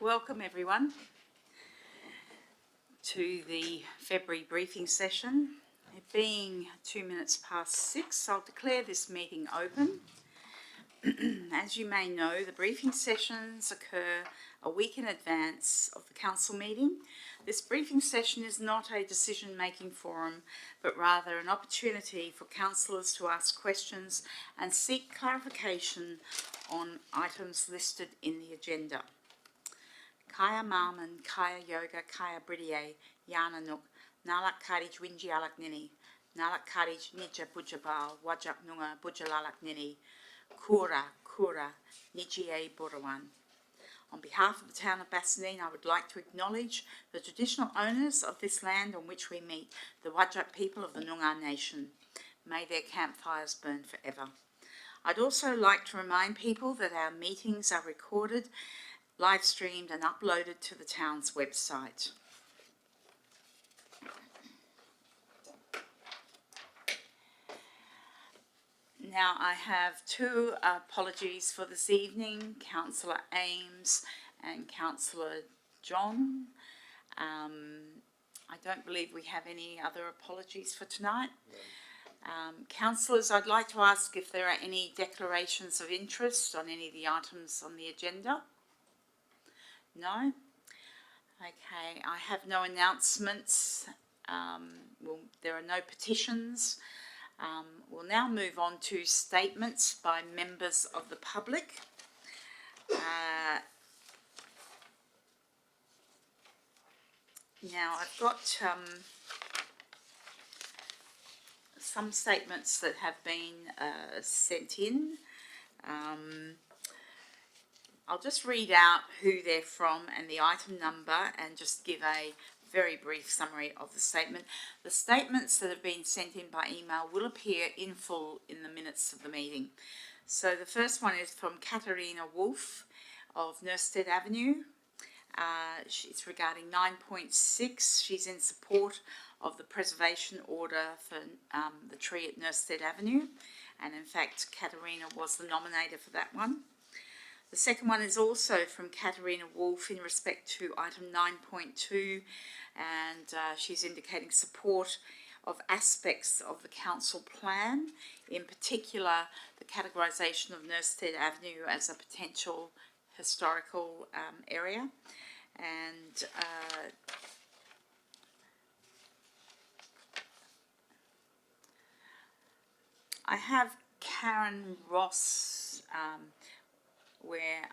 Welcome everyone to the February briefing session. It being 6:02, I'll declare this meeting open. As you may know, the briefing sessions occur a week in advance of the council meeting. This briefing session is not a decision-making forum, but rather an opportunity for councillors to ask questions and seek clarification on items listed in the agenda. Kaya Marman, Kaya Yoga, Kaya Bridie, Yana Nook, Nalak Kadij Winji Alak Nini, Nalak Kadij Nija Bujabal, Wajak Nunga Bujalalak Nini, Kura, Nijie Burawan. On behalf of the town of Bassendean, I would like to acknowledge the traditional owners of this land on which we meet, the Wajak people of the Noongar Nation. May their campfires burn forever. I'd also like to remind people that our meetings are recorded, live streamed and uploaded to the town's website. Now I have two apologies for this evening, Councillor Ames and Councillor John. I don't believe we have any other apologies for tonight. No. Councillors, I'd like to ask if there are any declarations of interest on any of the items on the agenda. No? Okay, I have no announcements. There are no petitions. We'll now move on to statements by members of the public. Now I've got some statements that have been sent in. I'll just read out who they're from and the item number and just give a very brief summary of the statement. The statements that have been sent in by email will appear in full in the minutes of the meeting. So the first one is from Katharina Wolf of Nurstead Avenue. It's regarding 9.6. She's in support of the preservation order for the tree at Nurstead Avenue. And in fact, Katharina was the nominator for that one. The second one is also from Katharina Wolf in respect to item 9.2, and she's indicating support of aspects of the council plan, in particular the categorisation of Nurstead Avenue as a potential historical area. And I have Karen Ross, where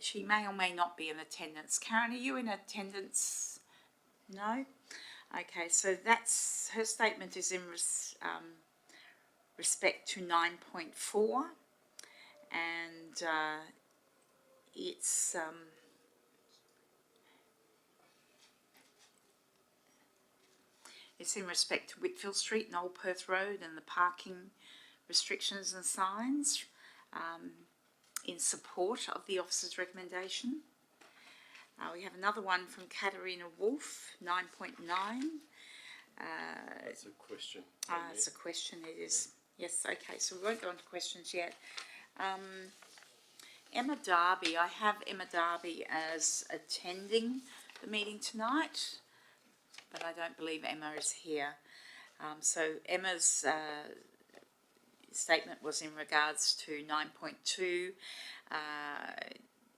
she may or may not be in attendance. Karen, are you in attendance? No? Okay, so that's her statement is in respect to 9.4, and it's in respect to Whitfield Street and Old Perth Road and the parking restrictions and signs. In support of the officer's recommendation. We have another one from Katharina Wolf, 9.9. That's a question. It's a question, it is. Yes, okay, so we won't go on to questions yet. Emma Darby, I have Emma Darby as attending the meeting tonight, but I don't believe Emma is here. So Emma's statement was in regards to 9.2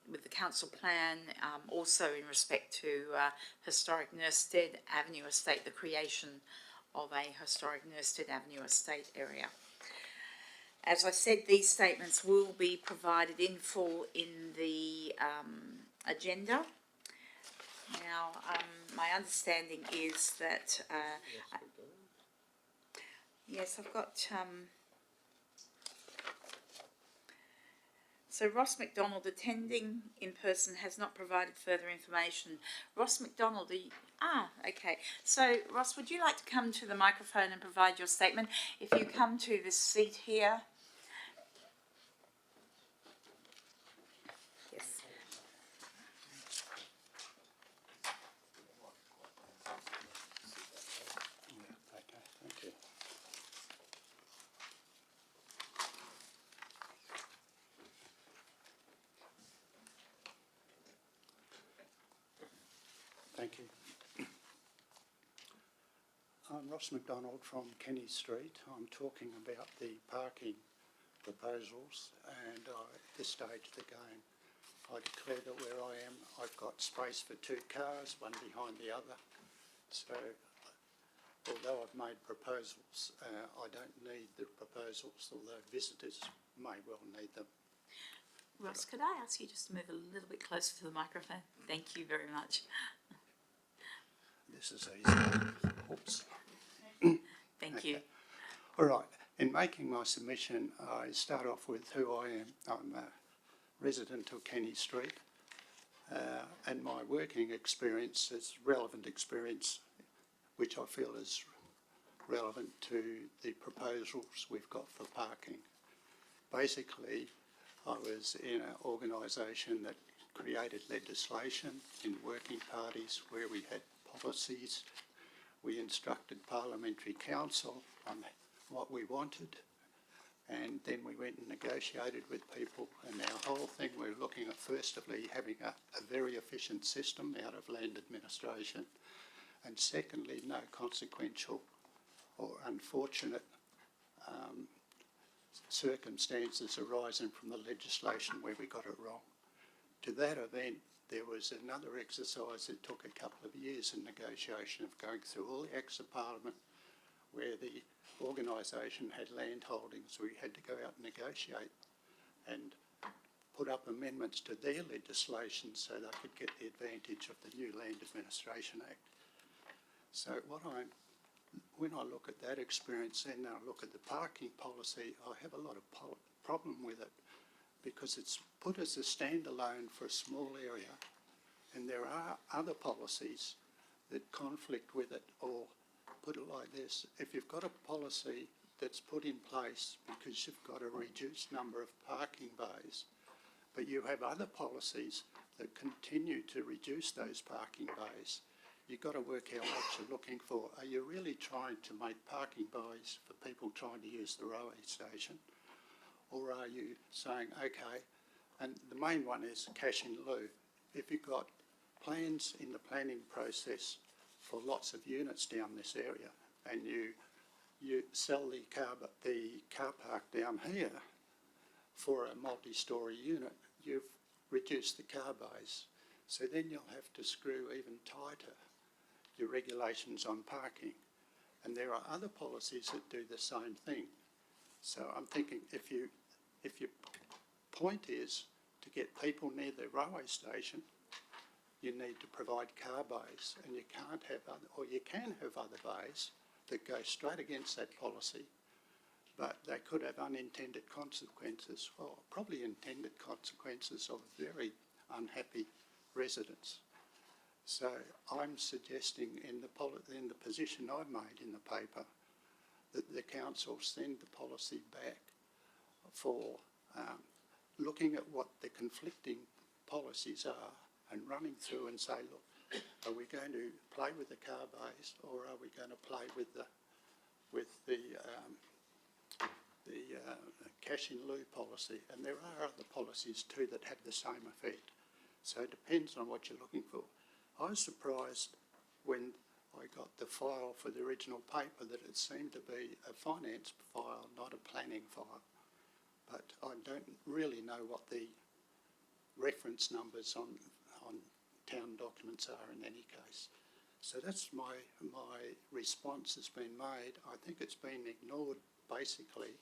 with the council plan, also in respect to historic Nurstead Avenue estate, the creation of a historic Nurstead Avenue estate area. As I said, these statements will be provided in full in the agenda. Now, my understanding is that yes, I've got so Ross McDonald, attending in person, has not provided further information. Ross McDonald, okay. So Ross, would you like to come to the microphone and provide your statement? If you come to this seat here. Yes. Okay, thank you. Thank you. I'm Ross McDonald from Kenny Street. I'm talking about the parking proposals, and at this stage of the game I declare that where I am I've got space for 2 cars, one behind the other. So although I've made proposals, I don't need the proposals, although visitors may well need them. Ross, could I ask you just to move a little bit closer to the microphone? Thank you very much. This is easy. Oops. Thank Okay. you. All right. In making my submission, I start off with who I am. I'm a resident of Kenny Street, and my working experience is relevant experience, which I feel is relevant to the proposals we've got for parking. Basically, I was in an organisation that created legislation in working parties where we had policies. We instructed Parliamentary Council on what we wanted, and then we went and negotiated with people, and our whole thing we're looking at firstly having a very efficient system out of land administration, and secondly no consequential or unfortunate circumstances arising from the legislation where we got it wrong. To that event, there was another exercise that took a couple of years in negotiation of going through all the Acts of Parliament where the organisation had land holdings. We had to go out and negotiate and put up amendments to their legislation so they could get the advantage of the new Land Administration Act. So when I look at that experience and I look at the parking policy, I have a lot of problem with it because it's put as a standalone for a small area, and there are other policies that conflict with it. Or put it like this, if you've got a policy that's put in place because you've got a reduced number of parking bays, but you have other policies that continue to reduce those parking bays, you've got to work out what you're looking for. Are you really trying to make parking bays for people trying to use the railway station? Or are you saying, okay, and the main one is cash in lieu. If you've got plans in the planning process for lots of units down this area, and you sell the car park down here for a multi-storey unit, you've reduced the car bays. So then you'll have to screw even tighter your regulations on parking. And there are other policies that do the same thing. So I'm thinking if your point is to get people near the railway station, you need to provide car bays, and you can't have other, or you can have other bays that go straight against that policy, but they could have unintended consequences, or probably intended consequences of very unhappy residents. So I'm suggesting in the position I've made in the paper that the council send the policy back for looking at what the conflicting policies are and running through and say, look, are we going to play with the car bays, or are we going to play with the cash in lieu policy? And there are other policies too that have the same effect. So it depends on what you're looking for. I was surprised when I got the file for the original paper that it seemed to be a finance file, not a planning file. But I don't really know what the reference numbers on town documents are in any case. So that's my response has been made. I think it's been ignored basically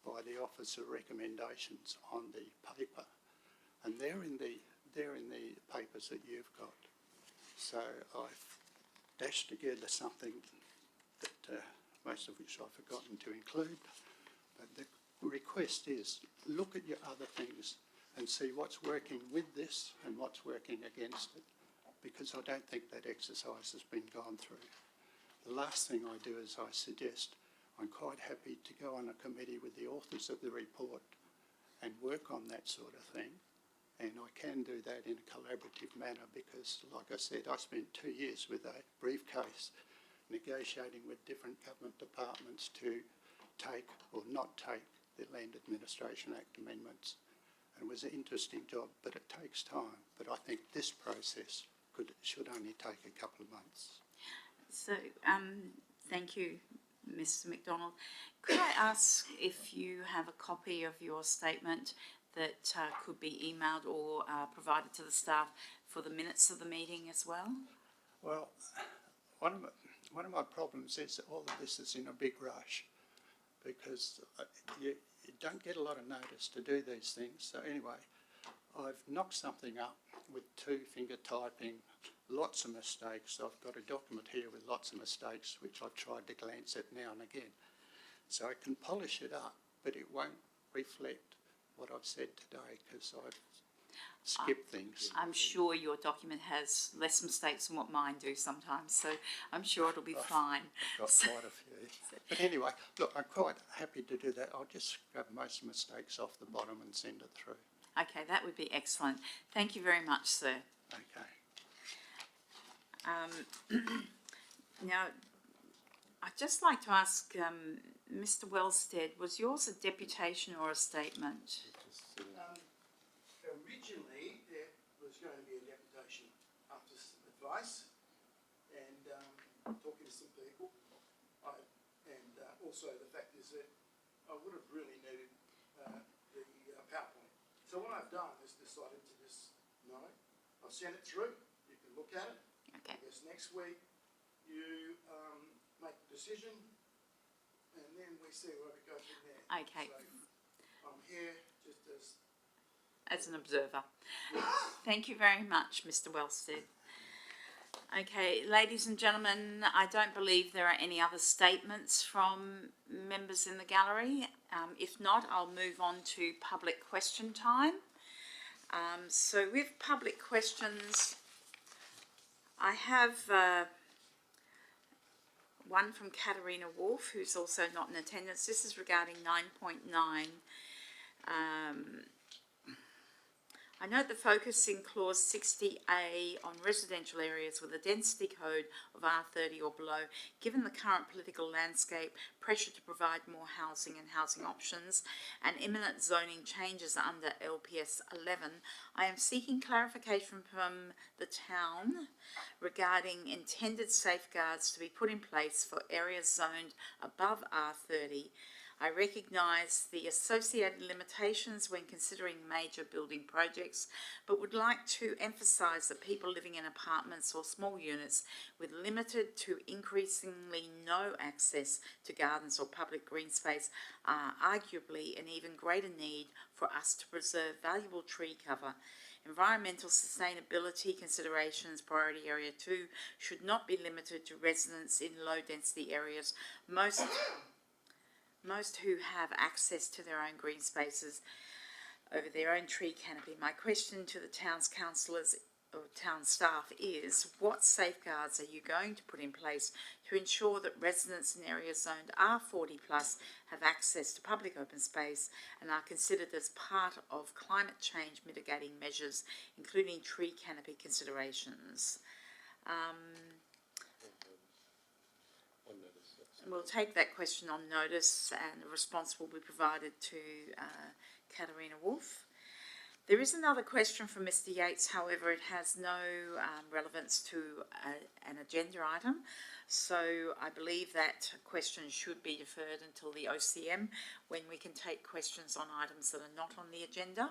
by the Office of Recommendations on the paper, and they're in the papers that you've got. So I've dashed together something that most of which I've forgotten to include, but the request is look at your other things and see what's working with this and what's working against it, because I don't think that exercise has been gone through. The last thing I do is I suggest I'm quite happy to go on a committee with the authors of the report and work on that sort of thing. And I can do that in a collaborative manner because, like I said, I spent 2 years with a briefcase negotiating with different government departments to take or not take the Land Administration Act amendments. And it was an interesting job, but it takes time. But I think this process should only take a couple of months. So, thank you, Mr. McDonald. Could I ask if you have a copy of your statement that could be emailed or provided to the staff for the minutes of the meeting as well? Well, one of my problems is that all of this is in a big rush, because you don't get a lot of notice to do these things. So anyway, I've knocked something up with two-finger typing, lots of mistakes. I've got a document here with lots of mistakes, which I've tried to glance at now and again. So I can polish it up, but it won't reflect what I've said today, because I've skipped things. I'm sure your document has less mistakes than what mine do sometimes, so I'm sure it'll be fine. I've got quite a few. But anyway, look, I'm quite happy to do that. I'll just grab most of the mistakes off the bottom and send it through. Okay, that would be excellent. Thank you very much, sir. Okay. Now, I'd just like to ask Mr. Wellstead, was yours a deputation or a statement? Originally, there was going to be a deputation after some advice and talking to some people. Also the fact is that I would have really needed the PowerPoint. So what I've done is decided to just, I'll send it through, you can look at it. Okay. I guess next week you make a decision and then we see where we go from there. Okay. So I'm here just As an observer. Thank you very much, Mr. Wellstead. Okay, ladies and gentlemen, I don't believe there are any other statements from members in the gallery. If not, I'll move on to public question time. So with public questions, I have one from Katarina Wolf, who's also not in attendance. This is regarding 9.9. I note the focus in clause 60A on residential areas with a density code of R30 or below. Given the current political landscape, pressure to provide more housing and housing options, and imminent zoning changes under LPS 11, I am seeking clarification from the town regarding intended safeguards to be put in place for areas zoned above R30. I recognise the associated limitations when considering major building projects, but would like to emphasise that people living in apartments or small units with limited to increasingly no access to gardens or public green space are arguably in even greater need for us to preserve valuable tree cover. Environmental sustainability considerations, priority area 2, should not be limited to residents in low density areas. Most who have access to their own green spaces over their own tree canopy. My question to the town's councillors or town staff is, what safeguards are you going to put in place to ensure that residents in areas zoned R40 plus have access to public open space and are considered as part of climate change mitigating measures, including tree canopy considerations? We'll take that question on notice and a response will be provided to Katarina Wolf. There is another question from Mr. Yates, however it has no relevance to an agenda item, so I believe that question should be deferred until the OCM when we can take questions on items that are not on the agenda.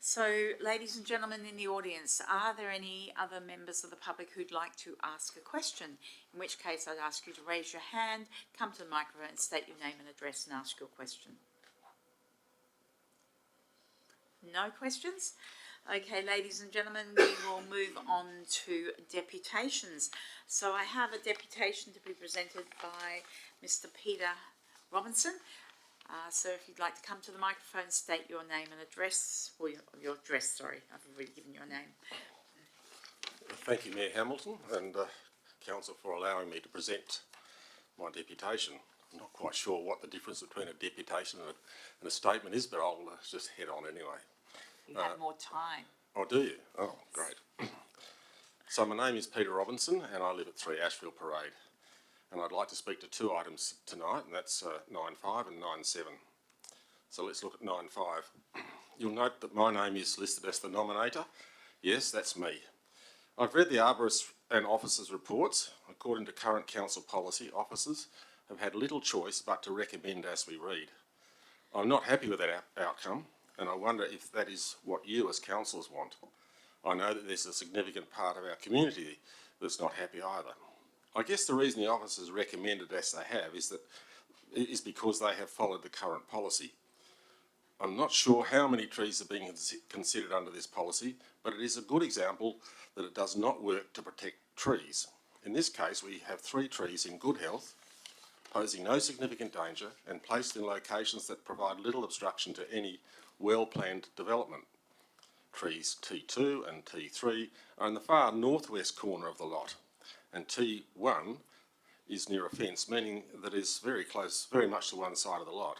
So, ladies and gentlemen in the audience, are there any other members of the public who'd like to ask a question? In which case, I'd ask you to raise your hand, come to the microphone, state your name and address and ask your question. No questions? Okay, ladies and gentlemen, we will move on to deputations. So I have a deputation to be presented by Mr. Peter Robinson. So if you'd like to come to the microphone, state your name and address, or your address, sorry, I've already given your name. Thank you, Mayor Hamilton and Council, for allowing me to present my deputation. I'm not quite sure what the difference between a deputation and a statement is, but I'll just head on anyway. You have more time. Oh, do you? Oh, great. So my name is Peter Robinson and I live at 3 Ashfield Parade. And I'd like to speak to two items tonight, and that's 9.5 and 9.7. So let's look at 9.5. You'll note that my name is listed as the nominator. Yes, that's me. I've read the arborists and officers' reports. According to current council policy, officers have had little choice but to recommend as we read. I'm not happy with that outcome, and I wonder if that is what you as councillors want. I know that there's a significant part of our community that's not happy either. I guess the reason the officers recommended as they have is because they have followed the current policy. I'm not sure how many trees are being considered under this policy, but it is a good example that it does not work to protect trees. In this case, we have 3 trees in good health, posing no significant danger and placed in locations that provide little obstruction to any well-planned development. Trees T2 and T3 are in the far northwest corner of the lot, and T1 is near a fence, meaning that it is very close, very much to one side of the lot.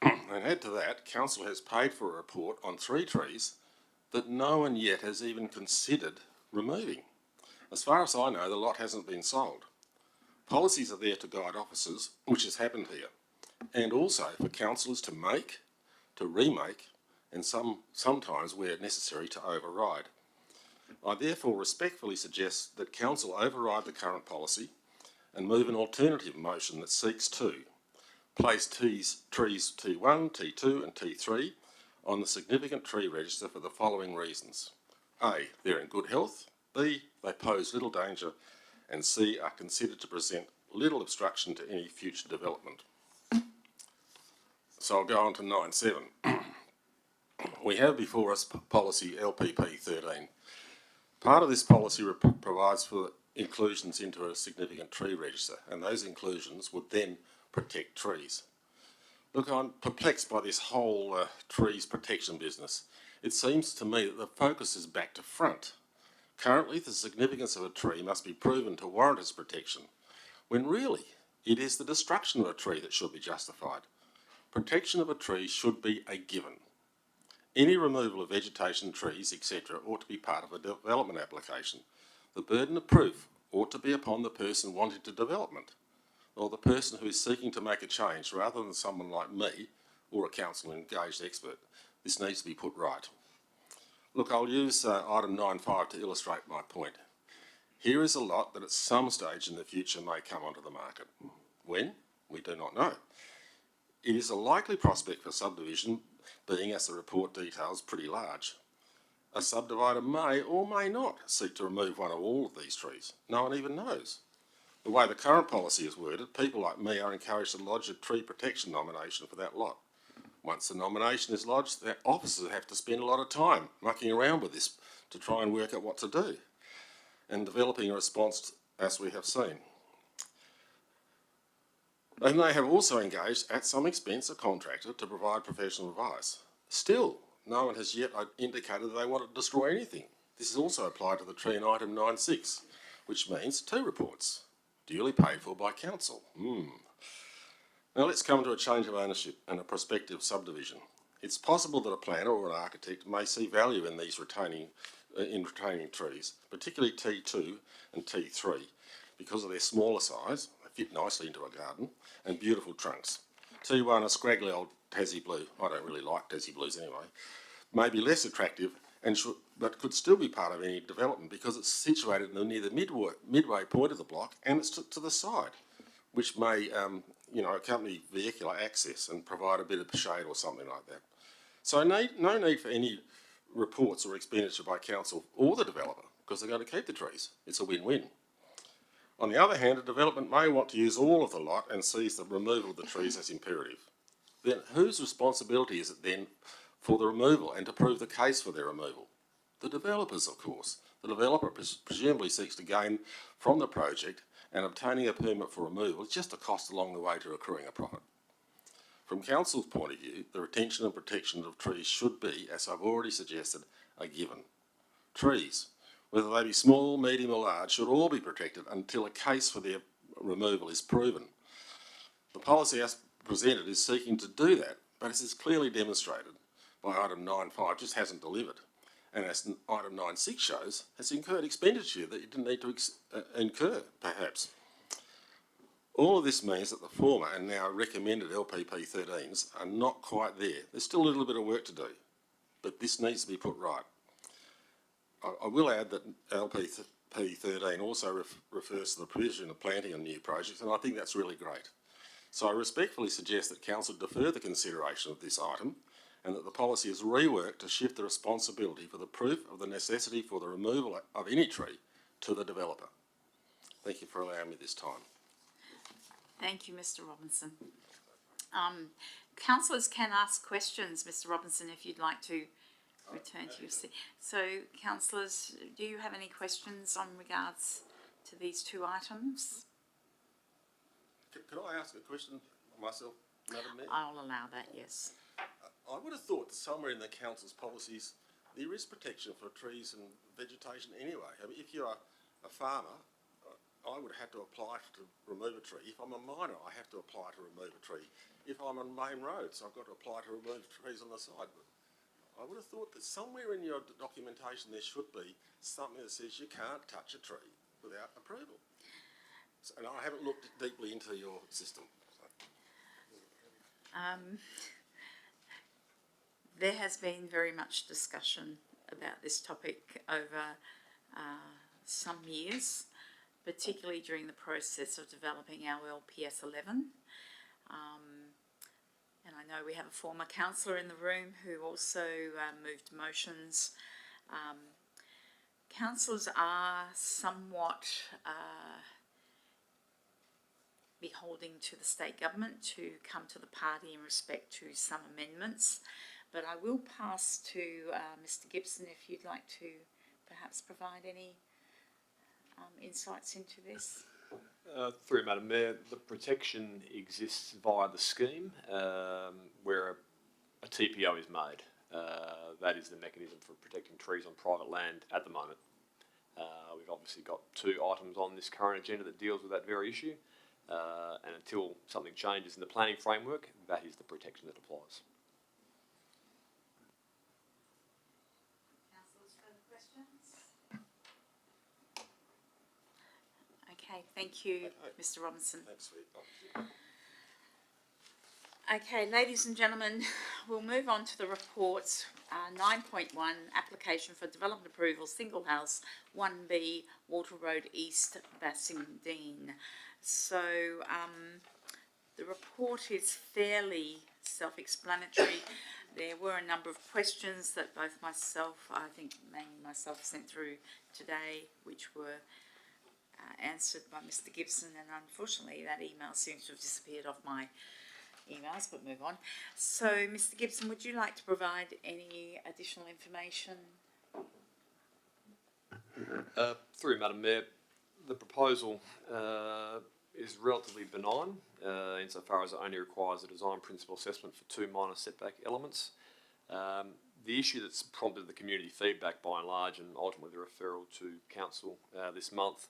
And add to that, council has paid for a report on 3 trees that no one yet has even considered removing. As far as I know, the lot hasn't been sold. Policies are there to guide officers, which has happened here, and also for councillors to make, to remake, and sometimes where necessary to override. I therefore respectfully suggest that council override the current policy and move an alternative motion that seeks to place trees T1, T2 and T3 on the significant tree register for the following reasons. A, they're in good health. B, they pose little danger. And C, are considered to present little obstruction to any future development. So I'll go on to 9.7. We have before us policy LPP 13. Part of this policy provides for inclusions into a significant tree register, and those inclusions would then protect trees. Look, I'm perplexed by this whole trees protection business. It seems to me that the focus is back to front. Currently, the significance of a tree must be proven to warrant its protection, when really it is the destruction of a tree that should be justified. Protection of a tree should be a given. Any removal of vegetation, trees, etc. ought to be part of a development application. The burden of proof ought to be upon the person wanting to development, or the person who is seeking to make a change, rather than someone like me or a council engaged expert. This needs to be put right. Look, I'll use item 9.5 to illustrate my point. Here is a lot that at some stage in the future may come onto the market. When? We do not know. It is a likely prospect for subdivision, being, as the report details, pretty large. A subdivider may or may not seek to remove one or all of these trees. No one even knows. The way the current policy is worded, people like me are encouraged to lodge a tree protection nomination for that lot. Once the nomination is lodged, the officers have to spend a lot of time mucking around with this to try and work out what to do and developing a response as we have seen. And they have also engaged, at some expense, a contractor to provide professional advice. Still, no one has yet indicated that they want to destroy anything. This is also applied to the tree in item 9.6, which means 2 reports, duly paid for by council. Now let's come to a change of ownership and a prospective subdivision. It's possible that a planner or an architect may see value in these retaining trees, particularly T2 and T3, because of their smaller size, they fit nicely into a garden, and beautiful trunks. T1, a scraggly old Tassie blue, I don't really like Tassie blues anyway, may be less attractive but could still be part of any development because it's situated near the midway point of the block and it's to the side, which may accompany vehicular access and provide a bit of shade or something like that. So no need for any reports or expenditure by council or the developer because they're going to keep the trees. It's a win-win. On the other hand, a development may want to use all of the lot and sees the removal of the trees as imperative. Then whose responsibility is it then for the removal and to prove the case for their removal? The developers, of course. The developer presumably seeks to gain from the project, and obtaining a permit for removal is just a cost along the way to accruing a profit. From council's point of view, the retention and protection of trees should be, as I've already suggested, a given. Trees, whether they be small, medium or large, should all be protected until a case for their removal is proven. The policy as presented is seeking to do that, but as is clearly demonstrated by item 9.5, just hasn't delivered. And as item 9.6 shows, has incurred expenditure that you didn't need to incur, perhaps. All of this means that the former and now recommended LPP 13s are not quite there. There's still a little bit of work to do, but this needs to be put right. I will add that LPP13 also refers to the provision of planting on new projects, and I think that's really great. So I respectfully suggest that Council defer the consideration of this item and that the policy is reworked to shift the responsibility for the proof of the necessity for the removal of any tree to the developer. Thank you for allowing me this time. Thank you, Mr. Robinson. Councillors can ask questions, Mr. Robinson, if you'd like to return to your seat. So, councillors, do you have any questions on regards to these two items? Could I ask a question myself, Madam Mayor? I'll allow that, yes. I would have thought that somewhere in the Council's policies there is protection for trees and vegetation anyway. I mean, if you're a farmer, I would have to apply to remove a tree. If I'm a miner, I have to apply to remove a tree. If I'm on main roads, I've got to apply to remove trees on the side. But I would have thought that somewhere in your documentation there should be something that says you can't touch a tree without approval. So, and I haven't looked deeply into your system. So. There has been very much discussion about this topic over some years, particularly during the process of developing our LPS 11. And I know we have a former councillor in the room who also moved motions. Councillors are somewhat beholding to the state government to come to the party in respect to some amendments. But I will pass to Mr. Gibson if you'd like to perhaps provide any insights into this. Through Madam Mayor, the protection exists via the scheme where a TPO is made. That is the mechanism for protecting trees on private land at the moment. We've obviously got 2 items on this current agenda that deals with that very issue. And until something changes in the planning framework, that is the protection that applies. Councillors, further questions? Okay, thank you, Mr. Robinson. Thanks, sweet. Okay, ladies and gentlemen, we'll move on to the reports. 9.1, application for development approval, single house, 1B, Water Road East, Bassendean. So the report is fairly self-explanatory. There were a number of questions that both myself, I think mainly myself, sent through today, which were answered by Mr. Gibson, and unfortunately that email seems to have disappeared off my emails, but move on. So, Mr. Gibson, would you like to provide any additional information? Through Madam Mayor, the proposal is relatively benign insofar as it only requires a design principle assessment for 2 minor setback elements. The issue that's prompted the community feedback by and large, and ultimately the referral to Council this month,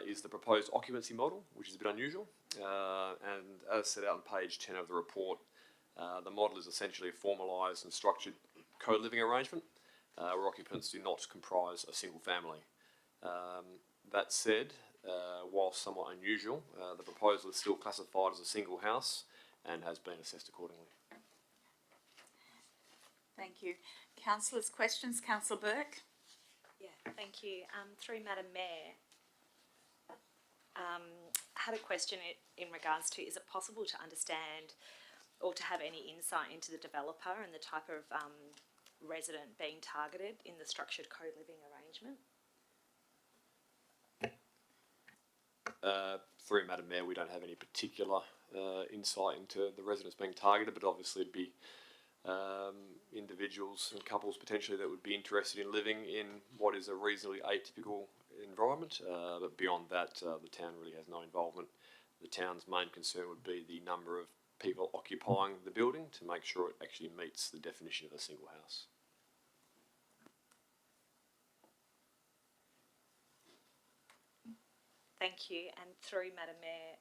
is the proposed occupancy model, which is a bit unusual. And as set out on page 10 of the report, the model is essentially a formalised and structured co-living arrangement where occupants do not comprise a single family. That said, whilst somewhat unusual, the proposal is still classified as a single house and has been assessed accordingly. Thank you. Councillors, questions? Councillor Burke? Yeah, thank you. Through Madam Mayor, had a question in regards to, is it possible to understand or to have any insight into the developer and the type of resident being targeted in the structured co-living arrangement? Through Madam Mayor, we don't have any particular insight into the residents being targeted, but obviously it'd be individuals and couples potentially that would be interested in living in what is a reasonably atypical environment, but beyond that the town really has no involvement. The town's main concern would be the number of people occupying the building to make sure it actually meets the definition of a single house. Thank you. And through Madam Mayor,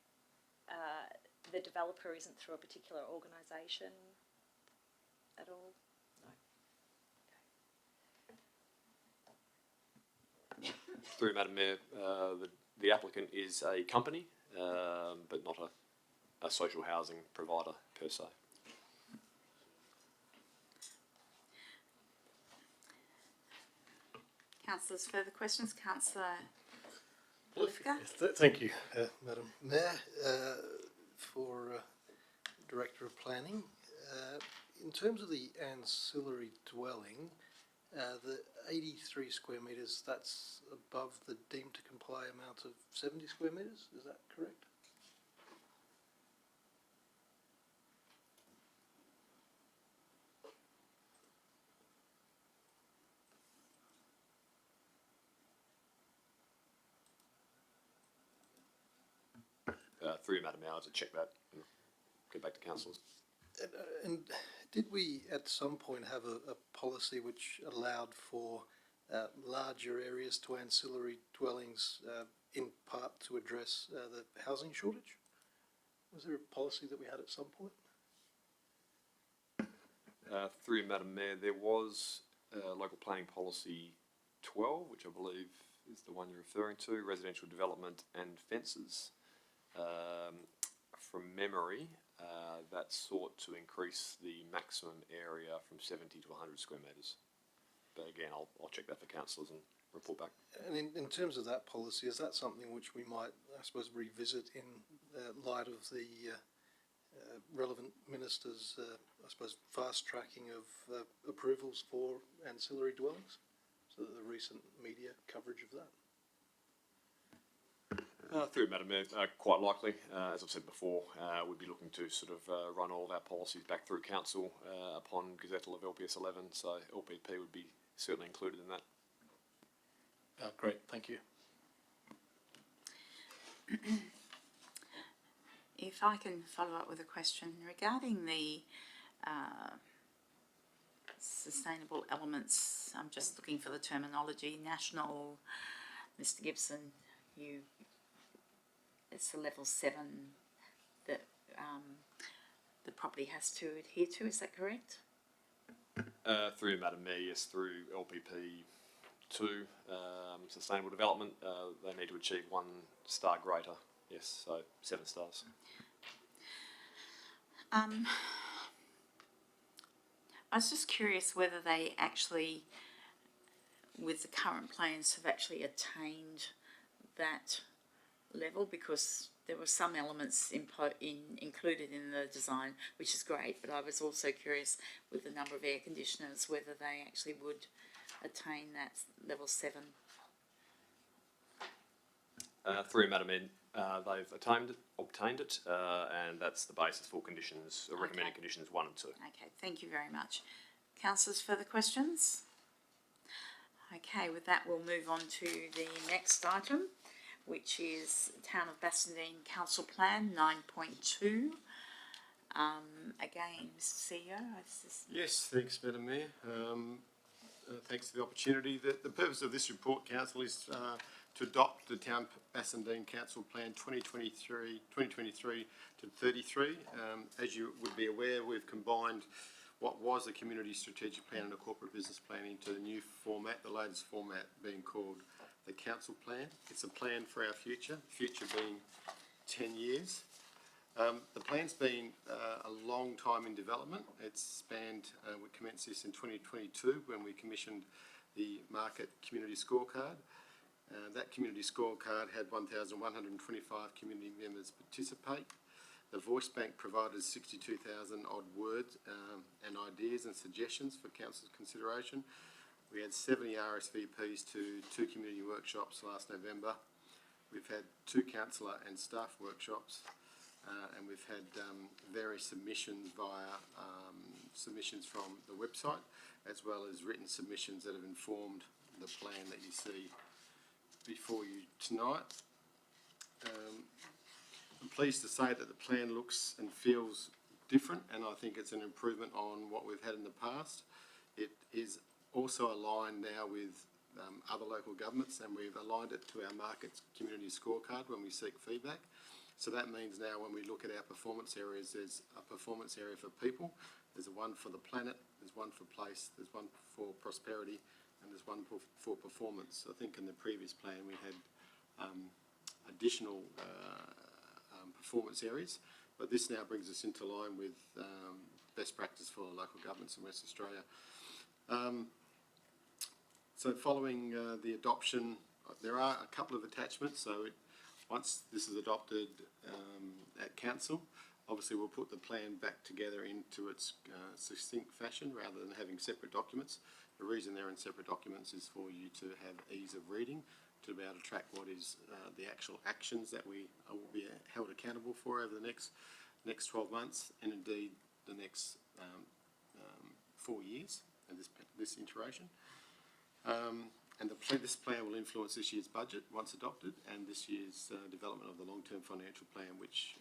the developer isn't through a particular organisation at all? No. Through Madam Mayor, the applicant is a company, but not a social housing provider per se. Councillors, further questions? Councillor Lithgow? Thank you, Madam Mayor, for Director of Planning. In terms of the ancillary dwelling, the 83 square metres, that's above the deemed to comply amount of 70 square metres, is that correct? Through you, Madam Mayor, to check that and get back to councillors. And did we at some point have a policy which allowed for larger areas to ancillary dwellings, in part to address the housing shortage? Was there a policy that we had at some point? Through you, Madam Mayor, there was local planning policy 12, which I believe is the one you're referring to, residential development and fences. From memory, that sought to increase the maximum area from 70 to 100 square metres. But again, I'll check that for councillors and report back. And in terms of that policy, is that something which we might, I suppose, revisit in light of the relevant ministers, I suppose, fast tracking of approvals for ancillary dwellings? So the recent media coverage of that? Through Madam Mayor, quite likely. As I've said before, we'd be looking to sort of run all of our policies back through council upon gazettal of LPS 11, so LPP would be certainly included in that. Great, thank you. If I can follow up with a question regarding the sustainable elements, I'm just looking for the terminology, national, Mr Gibson, it's the level 7 that the property has to adhere to, is that correct? Through Madam Mayor, yes, through LPP 2, sustainable development, they need to achieve 1 star greater, yes, so 7 stars. I was just curious whether they actually, with the current plans, have actually attained that level, because there were some elements included in the design, which is great, but I was also curious with the number of air conditioners whether they actually would attain that level 7. Through Madam Mayor, they've obtained it, and that's the basis for conditions, recommended conditions 1 and 2. Okay, thank you very much. Councillors, further questions? Okay, with that we'll move on to the next item, which is Town of Bassendean Council Plan 9.2. Again, Mr CEO. Yes, thanks, Madam Mayor. Thanks for the opportunity. The purpose of this report, Council, is to adopt the Town Bassendean Council Plan 2023 to 33. As you would be aware, we've combined what was a community strategic plan and a corporate business plan into a new format, the latest format being called the Council Plan. It's a plan for our future being 10 years. The plan's been a long time in development. It's spanned, we commenced this in 2022 when we commissioned the market community scorecard. That community scorecard had 1,125 community members participate. The voice bank provided 62,000 odd words and ideas and suggestions for council's consideration. We had 70 RSVPs to 2 community workshops last November. We've had 2 councillor and staff workshops, and we've had various submissions via submissions from the website, as well as written submissions that have informed the plan that you see before you tonight. I'm pleased to say that the plan looks and feels different, and I think it's an improvement on what we've had in the past. It is also aligned now with other local governments, and we've aligned it to our market community scorecard when we seek feedback. So that means now when we look at our performance areas, there's a performance area for people, there's one for the planet, there's one for place, there's one for prosperity, and there's one for performance. I think in the previous plan we had additional performance areas, but this now brings us into line with best practice for local governments in West Australia. So following the adoption, there are a couple of attachments. So once this is adopted at council, obviously we'll put the plan back together into its succinct fashion rather than having separate documents. The reason they're in separate documents is for you to have ease of reading, to be able to track what is the actual actions that we will be held accountable for over the next 12 months, and indeed the next 4 years of this iteration. And this plan will influence this year's budget once adopted, and this year's development of the long-term financial plan, which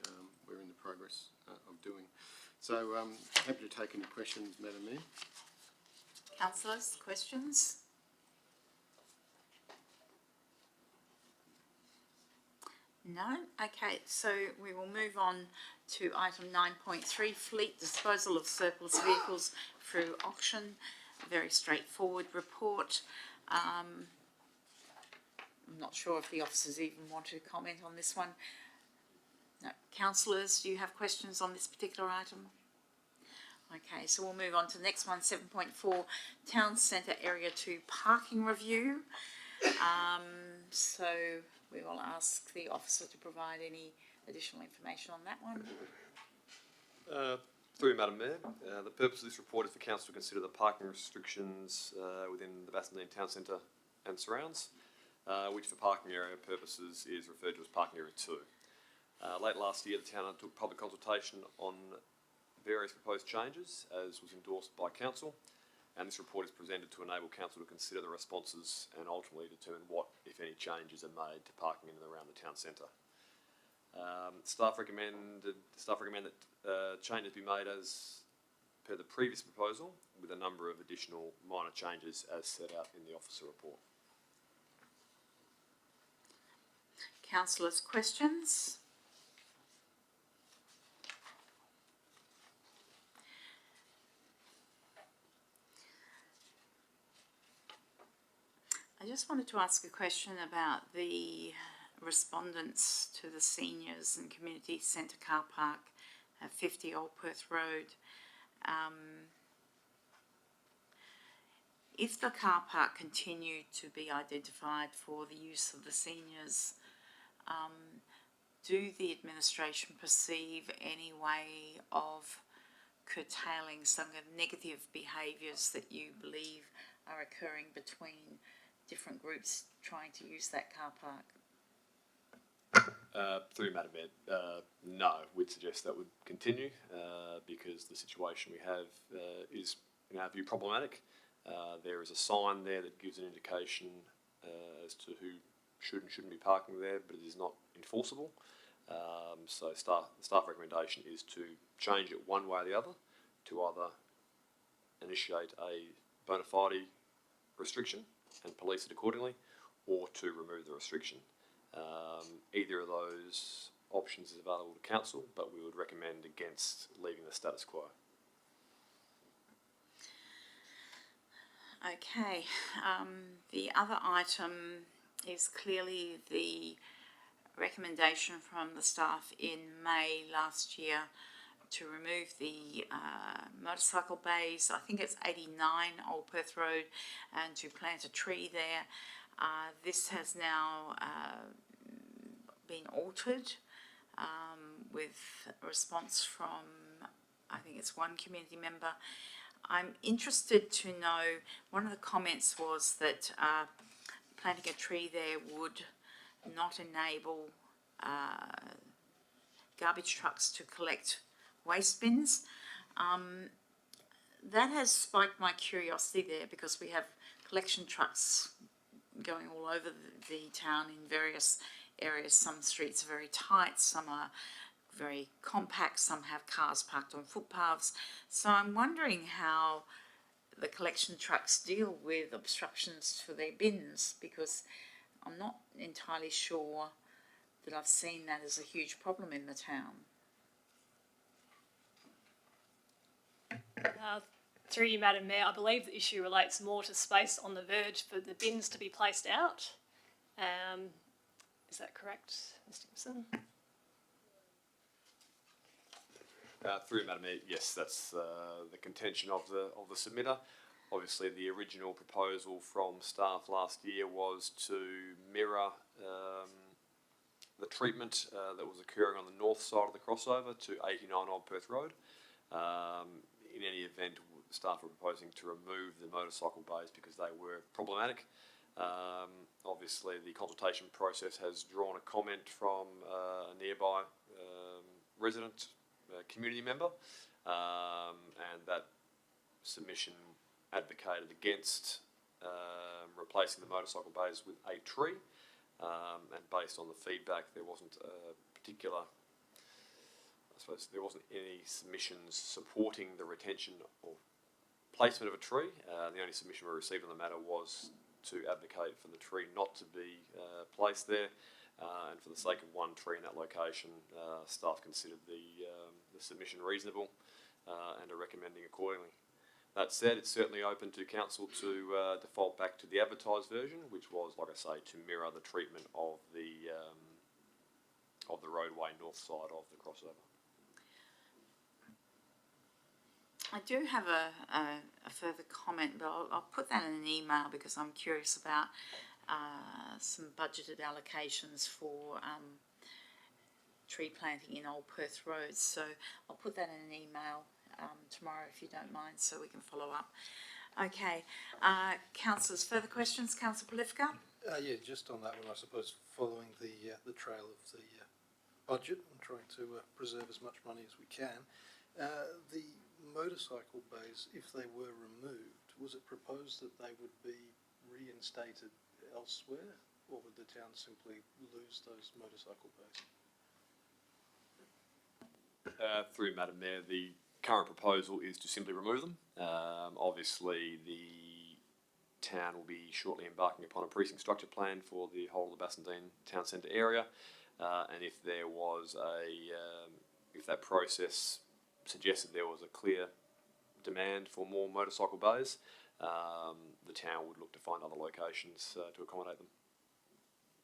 we're in the progress of doing. So happy to take any questions, Madam Mayor. Councillors, questions? No? Okay, so we will move on to item 9.3, fleet disposal of surplus vehicles through auction. A very straightforward report. I'm not sure if the officers even want to comment on this one. No. Councillors, do you have questions on this particular item? Okay, so we'll move on to the next one, 7.4, Town Centre Area 2 Parking Review. So we will ask the officer to provide any additional information on that one. Through you, Madam Mayor, the purpose of this report is for Council to consider the parking restrictions within the Bassendean Town Centre and surrounds, which for parking area purposes is referred to as Parking Area 2. Late last year, the town undertook public consultation on various proposed changes, as was endorsed by Council, and this report is presented to enable Council to consider the responses and ultimately determine what, if any, changes are made to parking in and around the town centre. Staff recommend that changes be made as per the previous proposal, with a number of additional minor changes as set out in the officer report. Councillors, questions? I just wanted to ask a question about the respondents to the Seniors and Community Centre car park at 50 Old Perth Road. If the car park continued to be identified for the use of the seniors, do the administration perceive any way of curtailing some of the negative behaviours that you believe are occurring between different groups trying to use that car park? Through Madam Mayor, no, we'd suggest that would continue because the situation we have is, in our view, problematic. There is a sign there that gives an indication as to who should and shouldn't be parking there, but it is not enforceable. So the staff recommendation is to change it one way or the other, to either initiate a bona fide restriction and police it accordingly, or to remove the restriction. Either of those options is available to Council, but we would recommend against leaving the status quo. Okay, the other item is clearly the recommendation from the staff in May last year to remove the motorcycle bays. I think it's 89 Old Perth Road, and to plant a tree there. This has now been altered with a response from, I think it's one community member. I'm interested to know, one of the comments was that planting a tree there would not enable garbage trucks to collect waste bins. That has spiked my curiosity there, because we have collection trucks going all over the town in various areas. Some streets are very tight, some are very compact, some have cars parked on footpaths. So I'm wondering how the collection trucks deal with obstructions to their bins, because I'm not entirely sure that I've seen that as a huge problem in the town. Through you, Madam Mayor, I believe the issue relates more to space on the verge for the bins to be placed out. Is that correct, Mr. Gibson? Through Madam Mayor, yes, that's the contention of the submitter. Obviously, the original proposal from staff last year was to mirror the treatment that was occurring on the north side of the crossover to 89 Old Perth Road. In any event, staff were proposing to remove the motorcycle bays because they were problematic. Obviously, the consultation process has drawn a comment from a nearby resident, community member, and that submission advocated against replacing the motorcycle bays with a tree. And based on the feedback, there wasn't a particular, I suppose there wasn't any submissions supporting the retention or placement of a tree. The only submission we received on the matter was to advocate for the tree not to be placed there, and for the sake of one tree in that location, staff considered the submission reasonable and are recommending accordingly. That said, it's certainly open to council to default back to the advertised version, which was, like I say, to mirror the treatment of the roadway north side of the crossover. I do have a further comment, but I'll put that in an email because I'm curious about some budgeted allocations for tree planting in Old Perth Road. So I'll put that in an email tomorrow if you don't mind, so we can follow up. Okay, councillors, further questions? Councillor Polifka? Yeah, just on that one, I suppose, following the trail of the budget and trying to preserve as much money as we can. The motorcycle bays, if they were removed, was it proposed that they would be reinstated elsewhere, or would the town simply lose those motorcycle bays? Through Madam Mayor, the current proposal is to simply remove them. Obviously, the town will be shortly embarking upon a precinct structure plan for the whole of the Bassendean town centre area, and if there was if that process suggested there was a clear demand for more motorcycle bays, the town would look to find other locations to accommodate them.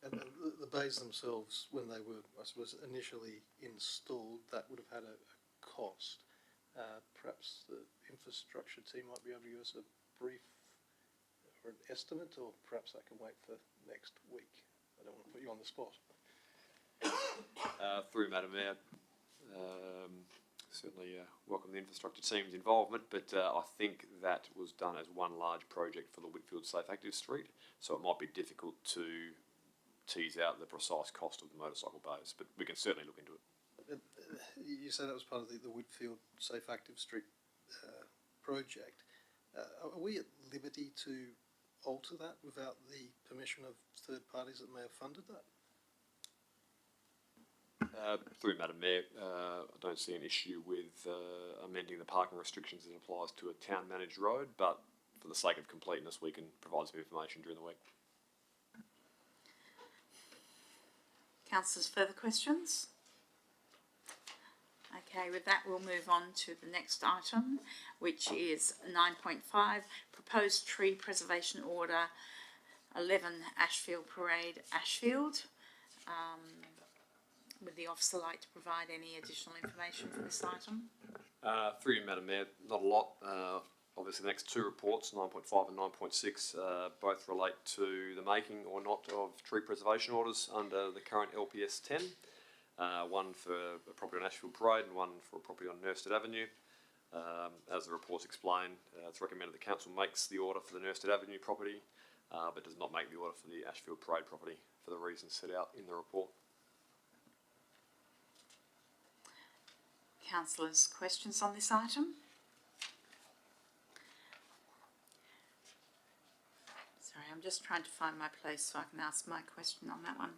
And the bays themselves, when they were, I suppose, initially installed, that would have had a cost. Perhaps the infrastructure team might be able to give us a brief or an estimate, or perhaps that can wait for next week. I don't want to put you on the spot. Through Madam Mayor, certainly welcome the infrastructure team's involvement, but I think that was done as one large project for the Whitfield Safe Active Street, so it might be difficult to tease out the precise cost of the motorcycle bays, but we can certainly look into it. You said that was part of the Whitfield Safe Active Street project. Are we at liberty to alter that without the permission of third parties that may have funded that? Through Madam Mayor, I don't see an issue with amending the parking restrictions that applies to a town managed road, but for the sake of completeness, we can provide some information during the week. Councillors, further questions? Okay, with that we'll move on to the next item, which is 9.5, Proposed Tree Preservation Order 11 Ashfield Parade, Ashfield. Would the officer like to provide any additional information for this item? Through you, Madam Mayor, not a lot. Obviously, the next two reports, 9.5 and 9.6, both relate to the making or not of tree preservation orders under the current LPS 10. One for a property on Ashfield Parade and one for a property on Nurstead Avenue. As the reports explain, it's recommended the council makes the order for the Nurstead Avenue property, but does not make the order for the Ashfield Parade property for the reasons set out in the report. Councillors, questions on this item? Sorry, I'm just trying to find my place so I can ask my question on that one.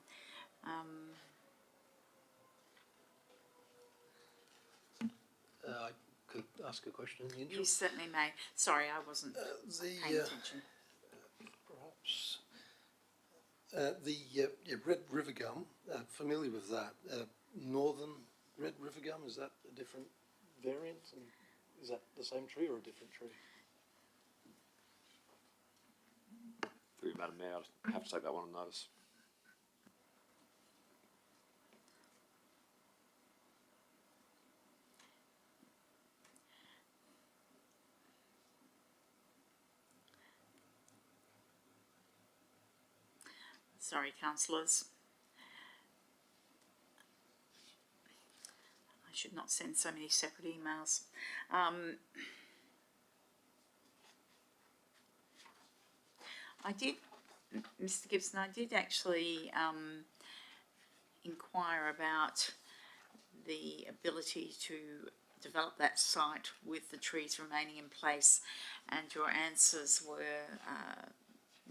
I could ask a question in the interim. You certainly may. Sorry, I wasn't paying attention. Perhaps red river gum. Familiar with that? Northern red river gum. Is that a different variant? And is that the same tree or a different tree? Through you, Madam Mayor, I'd have to take that one on notice. Sorry, councillors. I should not send so many separate emails. Mr. Gibson, I did actually inquire about the ability to develop that site with the trees remaining in place, and your answers were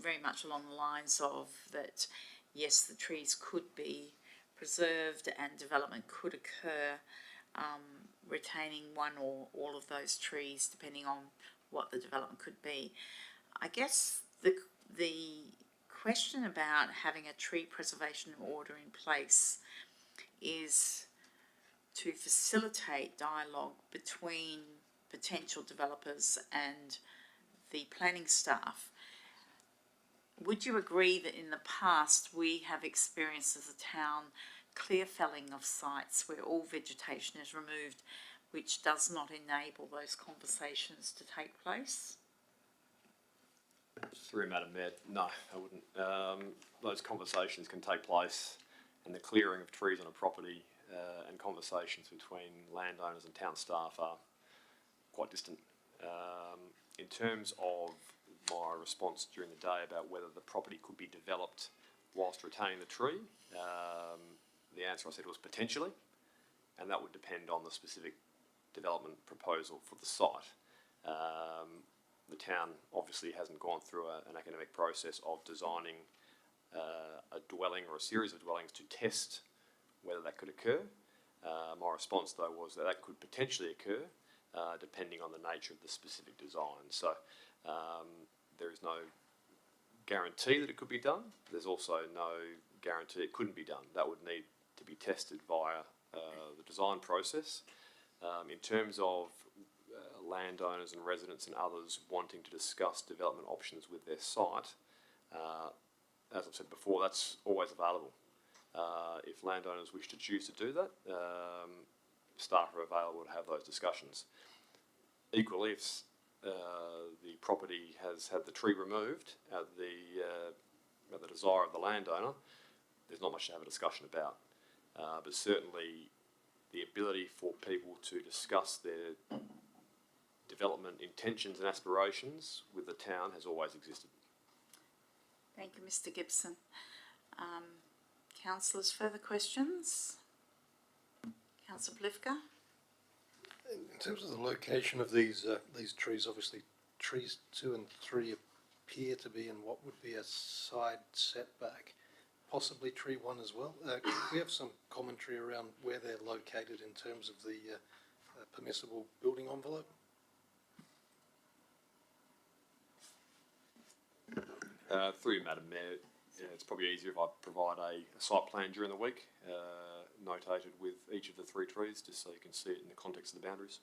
very much along the lines of that, yes, the trees could be preserved and development could occur, retaining one or all of those trees depending on what the development could be. I guess the question about having a tree preservation order in place is to facilitate dialogue between potential developers and the planning staff. Would you agree that in the past we have experienced as a town clear felling of sites where all vegetation is removed, which does not enable those conversations to take place? Through Madam Mayor, no, I wouldn't. Those conversations can take place, and the clearing of trees on a property and conversations between landowners and town staff are quite distant. In terms of my response during the day about whether the property could be developed whilst retaining the tree, the answer I said was potentially, and that would depend on the specific development proposal for the site. The town obviously hasn't gone through an academic process of designing a dwelling or a series of dwellings to test whether that could occur. My response though was that that could potentially occur depending on the nature of the specific design. So there is no guarantee that it could be done. There's also no guarantee it couldn't be done. That would need to be tested via the design process. In terms of landowners and residents and others wanting to discuss development options with their site, as I've said before, that's always available. If landowners wish to choose to do that, staff are available to have those discussions. Equally, if the property has had the tree removed at the desire of the landowner, there's not much to have a discussion about. But certainly the ability for people to discuss their development intentions and aspirations with the town has always existed. Thank you, Mr. Gibson. Councillors, further questions? Councillor Blifka? In terms of the location of these trees, obviously trees 2 and 3 appear to be in what would be a side setback, possibly tree 1 as well. Could we have some commentary around where they're located in terms of the permissible building envelope? Through you, Madam Mayor, it's probably easier if I provide a site plan during the week, notated with each of the 3 trees, just so you can see it in the context of the boundaries.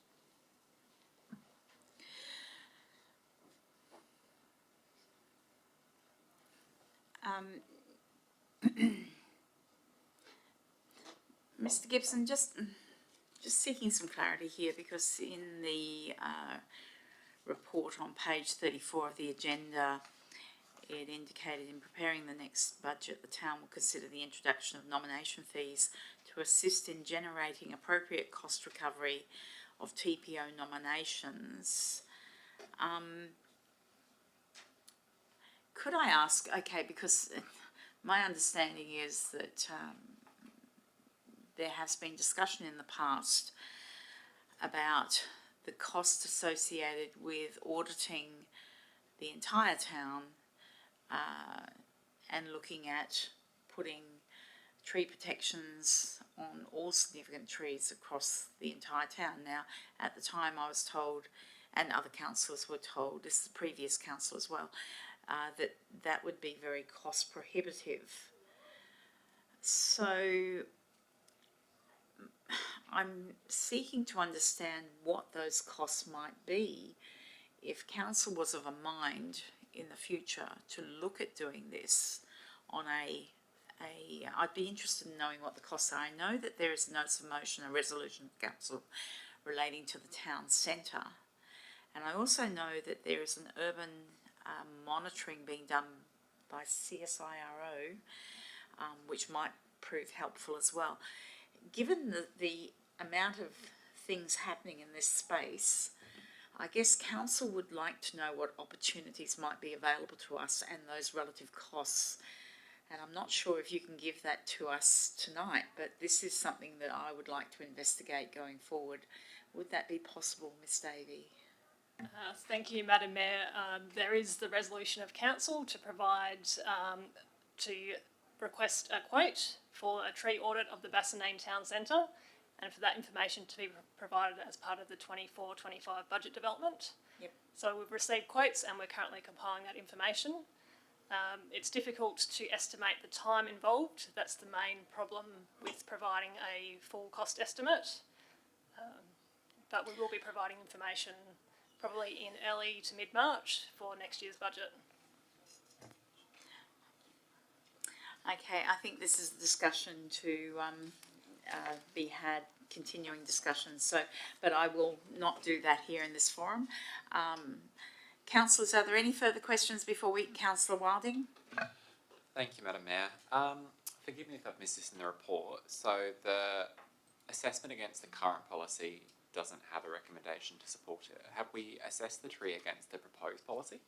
Mr. Gibson, just seeking some clarity here, because in the report on page 34 of the agenda, it indicated in preparing the next budget, the town will consider the introduction of nomination fees to assist in generating appropriate cost recovery of TPO nominations. Could I ask, okay, because my understanding is that there has been discussion in the past about the cost associated with auditing the entire town and looking at putting tree protections on all significant trees across the entire town. Now, at the time I was told, and other councillors were told, this is the previous council as well, that would be very cost prohibitive. So I'm seeking to understand what those costs might be if council was of a mind in the future to look at doing this on I'd be interested in knowing what the costs are. I know that there is a notice of motion, a resolution of council relating to the town centre, and I also know that there is an urban monitoring being done by CSIRO, which might prove helpful as well. Given the amount of things happening in this space, I guess council would like to know what opportunities might be available to us and those relative costs. And I'm not sure if you can give that to us tonight, but this is something that I would like to investigate going forward. Would that be possible, Ms Davey? Thank you, Madam Mayor. There is the resolution of council to provide, to request a quote for a tree audit of the Bassendean Town Centre, and for that information to be provided as part of the 24-25 budget development. Yep. So we've received quotes and we're currently compiling that information. It's difficult to estimate the time involved. That's the main problem with providing a full cost estimate. But we will be providing information probably in early to mid-March for next year's budget. Okay, I think this is a discussion to be had, continuing discussions. So, but I will not do that here in this forum. Councillors, are there any further questions before we? Councillor Wilding. Thank you, Madam Mayor. Forgive me if I've missed this in the report. So the assessment against the current policy doesn't have a recommendation to support it. Have we assessed the tree against the proposed policy?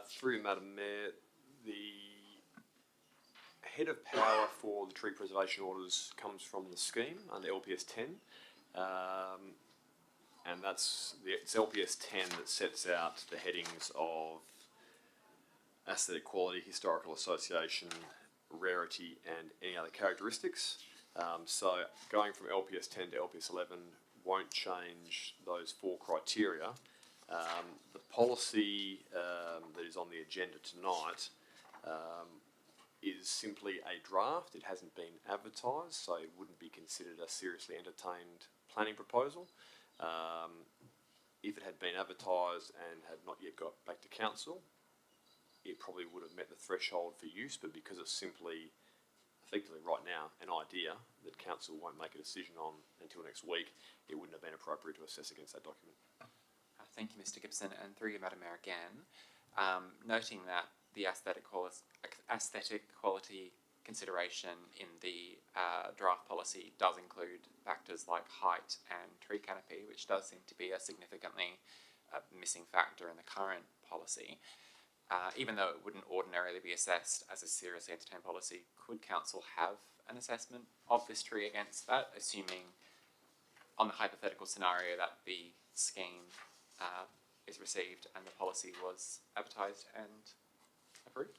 Through Madam Mayor, the head of power for the tree preservation orders comes from the scheme under LPS 10, and it's LPS 10 that sets out the headings of aesthetic quality, historical association, rarity, and any other characteristics. So going from LPS 10 to LPS 11 won't change those four criteria. The policy that is on the agenda tonight is simply a draft. It hasn't been advertised, so it wouldn't be considered a seriously entertained planning proposal. If it had been advertised and had not yet got back to council, it probably would have met the threshold for use, but because it's simply effectively right now an idea that council won't make a decision on until next week, it wouldn't have been appropriate to assess against that document. Thank you, Mr. Gibson, and through you, Madam Mayor, again, noting that the aesthetic quality consideration in the draft policy does include factors like height and tree canopy, which does seem to be a significantly missing factor in the current policy. Even though it wouldn't ordinarily be assessed as a seriously entertained policy, could council have an assessment of this tree against that, assuming on the hypothetical scenario that the scheme is received and the policy was advertised and approved?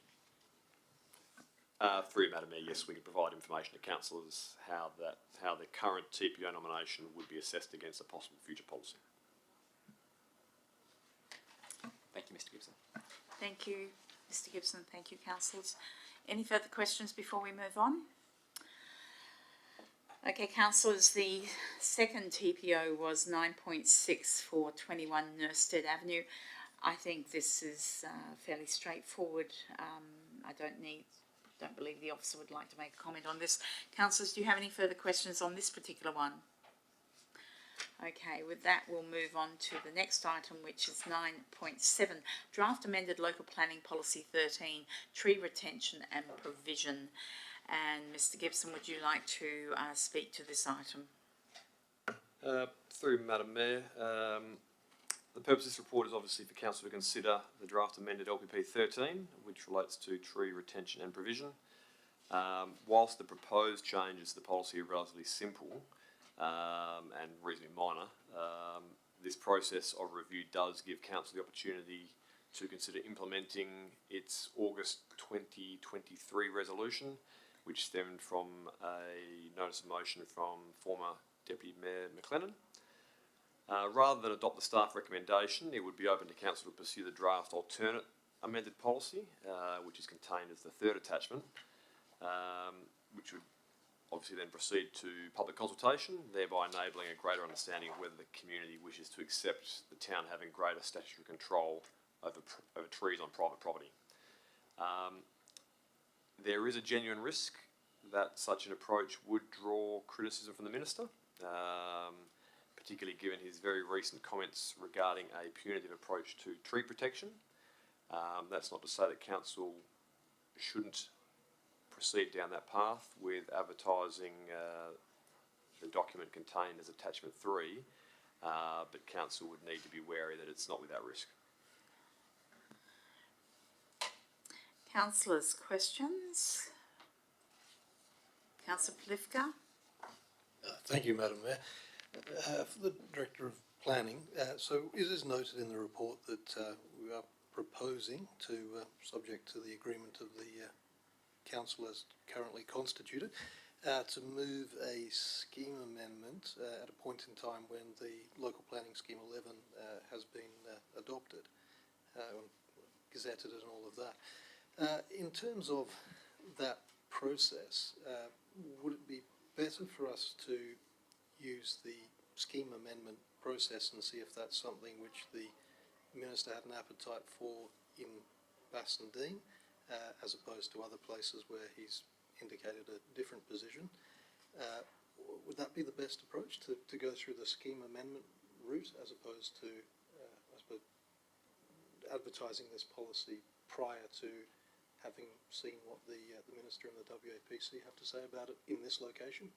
Through Madam Mayor, yes, we can provide information to councillors how the current TPO nomination would be assessed against a possible future policy. Thank you, Mr. Gibson. Thank you, Mr. Gibson. Thank you, councillors. Any further questions before we move on? Okay, councillors, the second TPO was 9.6 for 21 Nurstead Avenue. I think this is fairly straightforward. I don't believe the officer would like to make a comment on this. Councillors, do you have any further questions on this particular one? Okay, with that we'll move on to the next item, which is 9.7, Draft Amended Local Planning Policy 13, Tree Retention and Provision. And Mr. Gibson, would you like to speak to this item? Through Madam Mayor, the purpose of this report is obviously for council to consider the draft amended LPP 13, which relates to tree retention and provision. Whilst the proposed changes to the policy are relatively simple and reasonably minor, this process of review does give council the opportunity to consider implementing its August 2023 resolution, which stemmed from a notice of motion from former Deputy Mayor McLennan. Rather than adopt the staff recommendation, it would be open to council to pursue the draft alternate amended policy, which is contained as the third attachment, which would obviously then proceed to public consultation, thereby enabling a greater understanding of whether the community wishes to accept the town having greater statutory control over trees on private property. There is a genuine risk that such an approach would draw criticism from the Minister, particularly given his very recent comments regarding a punitive approach to tree protection. That's not to say that council shouldn't proceed down that path with advertising the document contained as attachment 3, but council would need to be wary that it's not without risk. Councillors, questions? Councillor Plifka? Thank you, Madam Mayor. For the Director of Planning, so it is noted in the report that we are proposing to, subject to the agreement of the council as currently constituted, to move a scheme amendment at a point in time when the local planning scheme 11 has been adopted, gazetted and all of that. In terms of that process, would it be better for us to use the scheme amendment process and see if that's something which the Minister had an appetite for in Bassendean, as opposed to other places where he's indicated a different position? Would that be the best approach, to go through the scheme amendment route as opposed to, I suppose, advertising this policy prior to having seen what the Minister and the WAPC have to say about it in this location?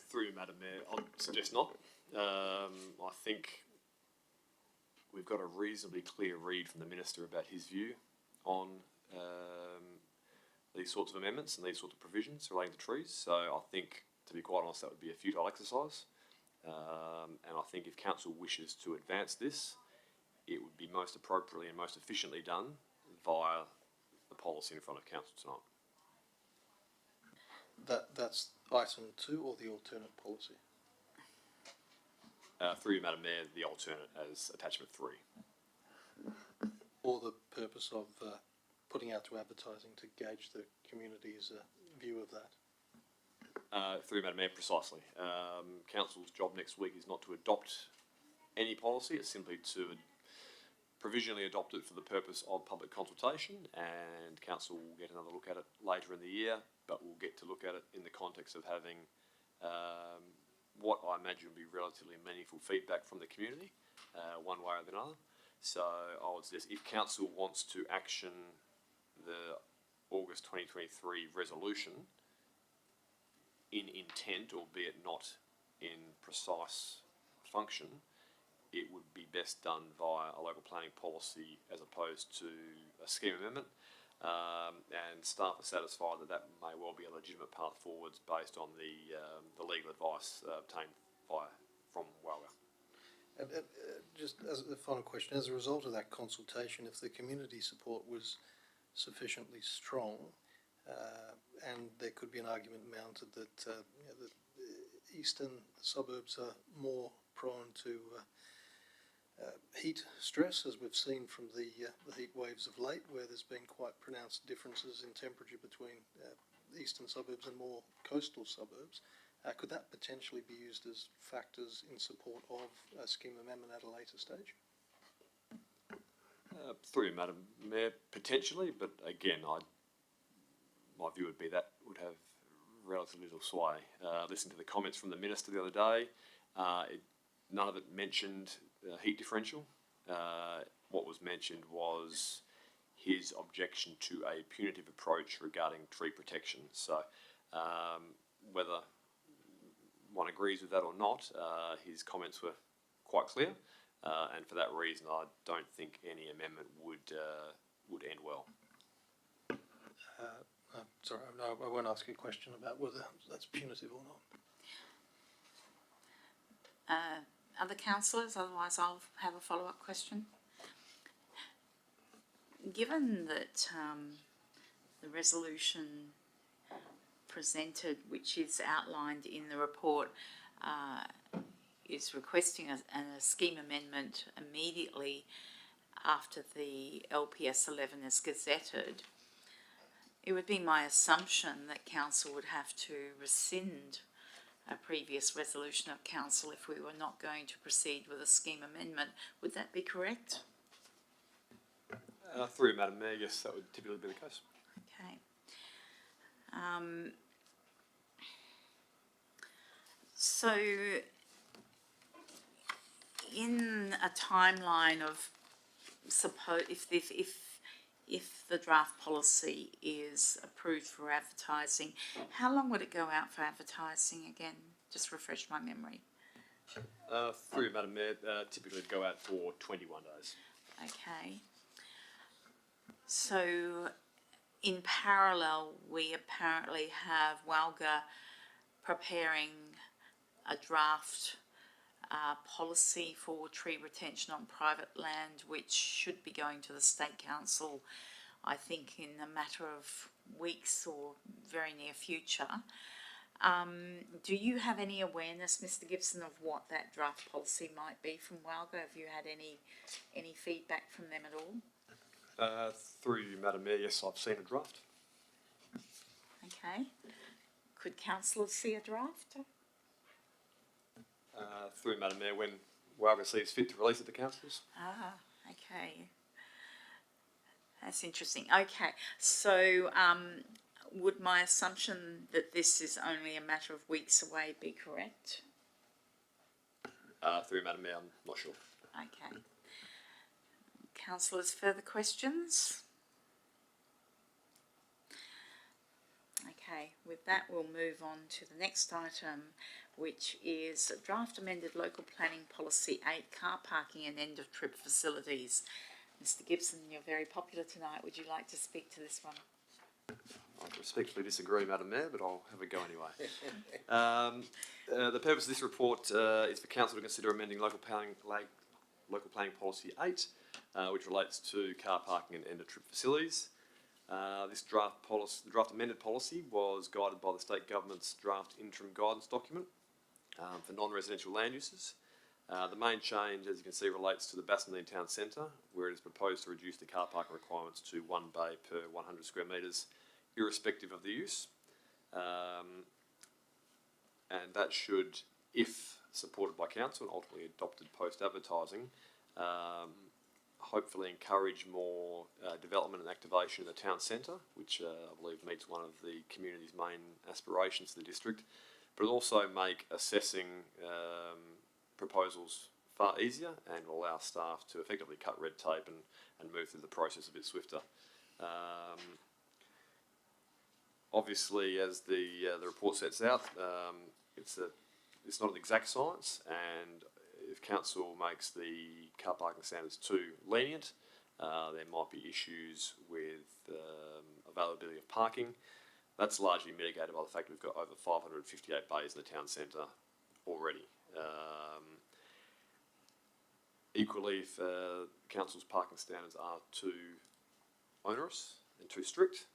Through you, Madam Mayor, I'd suggest not. I think we've got a reasonably clear read from the Minister about his view on these sorts of amendments and these sorts of provisions relating to trees. So I think, to be quite honest, that would be a futile exercise. And I think if council wishes to advance this, it would be most appropriately and most efficiently done via the policy in front of council tonight. That's item 2 or the alternate policy? Through you, Madam Mayor, the alternate as attachment 3. For the purpose of putting out to advertising to gauge the community's view of that? Through you, Madam Mayor, precisely. Council's job next week is not to adopt any policy, it's simply to provisionally adopt it for the purpose of public consultation, and council will get another look at it later in the year, but we'll get to look at it in the context of having what I imagine will be relatively meaningful feedback from the community, one way or the other. So I would suggest if council wants to action the August 2023 resolution in intent, albeit not in precise function, it would be best done via a local planning policy as opposed to a scheme amendment. And staff are satisfied that that may well be a legitimate path forwards based on the legal advice obtained from Wowga. And just as a final question, as a result of that consultation, if the community support was sufficiently strong, and there could be an argument mounted that the eastern suburbs are more prone to heat stress, as we've seen from the heat waves of late, where there's been quite pronounced differences in temperature between the eastern suburbs and more coastal suburbs. Could that potentially be used as factors in support of a scheme amendment at a later stage? Through you, Madam Mayor, potentially, but again, my view would be that would have relatively little sway. Listening to the comments from the Minister the other day, none of it mentioned heat differential. What was mentioned was his objection to a punitive approach regarding tree protection. So whether one agrees with that or not, his comments were quite clear, and for that reason I don't think any amendment would end well. Sorry, no, I won't ask you a question about whether that's punitive or not. Other councillors, otherwise I'll have a follow-up question. Given that the resolution presented, which is outlined in the report, is requesting a scheme amendment immediately after the LPS 11 is gazetted, it would be my assumption that council would have to rescind a previous resolution of council if we were not going to proceed with a scheme amendment. Would that be correct? Through you, Madam Mayor, yes, that would typically be the case. Okay. So, in a timeline of suppose if the draft policy is approved for advertising, how long would it go out for advertising again? Just refresh my memory. Through you, Madam Mayor, typically it'd go out for 21 days. Okay. So, in parallel, we apparently have Walga preparing a draft policy for tree retention on private land, which should be going to the State Council, I think, in a matter of weeks or very near future. Do you have any awareness, Mr. Gibson, of what that draft policy might be from Walga? Have you had any feedback from them at all? Through you, Madam Mayor, yes, I've seen a draft. Okay. Could councillors see a draft? Through you, Madam Mayor, when Walga sees fit to release it to councillors. Ah, okay. That's interesting. Okay, so would my assumption that this is only a matter of weeks away be correct? Through you, Madam Mayor, I'm not sure. Okay. Councillors, further questions? Okay, with that we'll move on to the next item, which is draft amended local planning policy 8, car parking and end of trip facilities. Mr. Gibson, you're very popular tonight. Would you like to speak to this one? I respectfully disagree, Madam Mayor, but I'll have a go anyway. The purpose of this report is for Council to consider amending local planning policy 8, which relates to car parking and end of trip facilities. This draft amended policy was guided by the state government's draft interim guidance document for non-residential land uses. The main change, as you can see, relates to the Bassendean town centre, where it is proposed to reduce the car parking requirements to 1 bay per 100 square metres, irrespective of the use. And that should, if supported by council and ultimately adopted post-advertising, hopefully encourage more development and activation in the town centre, which I believe meets one of the community's main aspirations for the district, but it'll also make assessing proposals far easier and will allow staff to effectively cut red tape and move through the process a bit swifter. Obviously, as the report sets out, it's not an exact science, and if council makes the car parking standards too lenient, there might be issues with availability of parking. That's largely mitigated by the fact we've got over 558 bays in the town centre already. Equally, if council's parking standards are too onerous and too strict,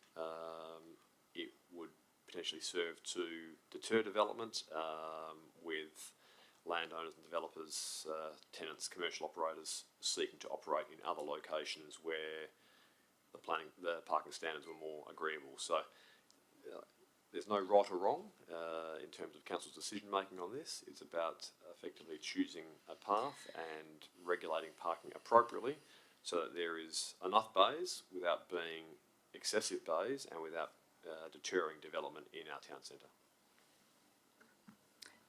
it would potentially serve to deter development with landowners and developers, tenants, commercial operators seeking to operate in other locations where the parking standards were more agreeable. So there's no right or wrong in terms of council's decision making on this. It's about effectively choosing a path and regulating parking appropriately so that there is enough bays without being excessive bays and without deterring development in our town centre.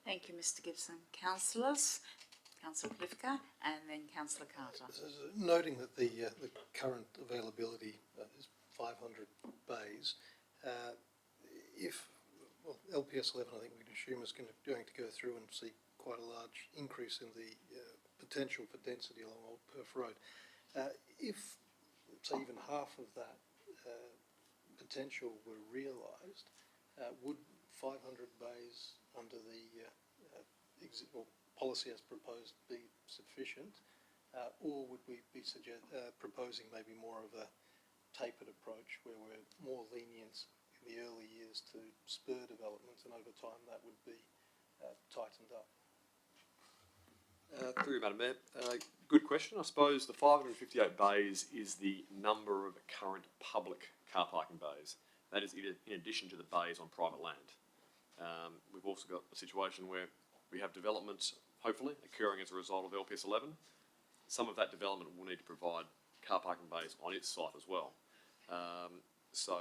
Thank you, Mr. Gibson. Councillors, Councillor Plifka and then Councillor Carter. Noting that the current availability is 500 bays, LPS 11, I think we can assume, is going to go through and see quite a large increase in the potential for density along Old Perth Road. If, say, even half of that potential were realised, would 500 bays under the policy as proposed be sufficient, or would we be proposing maybe more of a tapered approach where we're more lenient in the early years to spur development, and over time that would be tightened up? Through you, Madam Mayor. Good question. I suppose the 558 bays is the number of current public car parking bays. That is in addition to the bays on private land. We've also got a situation where we have development, hopefully, occurring as a result of LPS 11. Some of that development will need to provide car parking bays on its site as well. So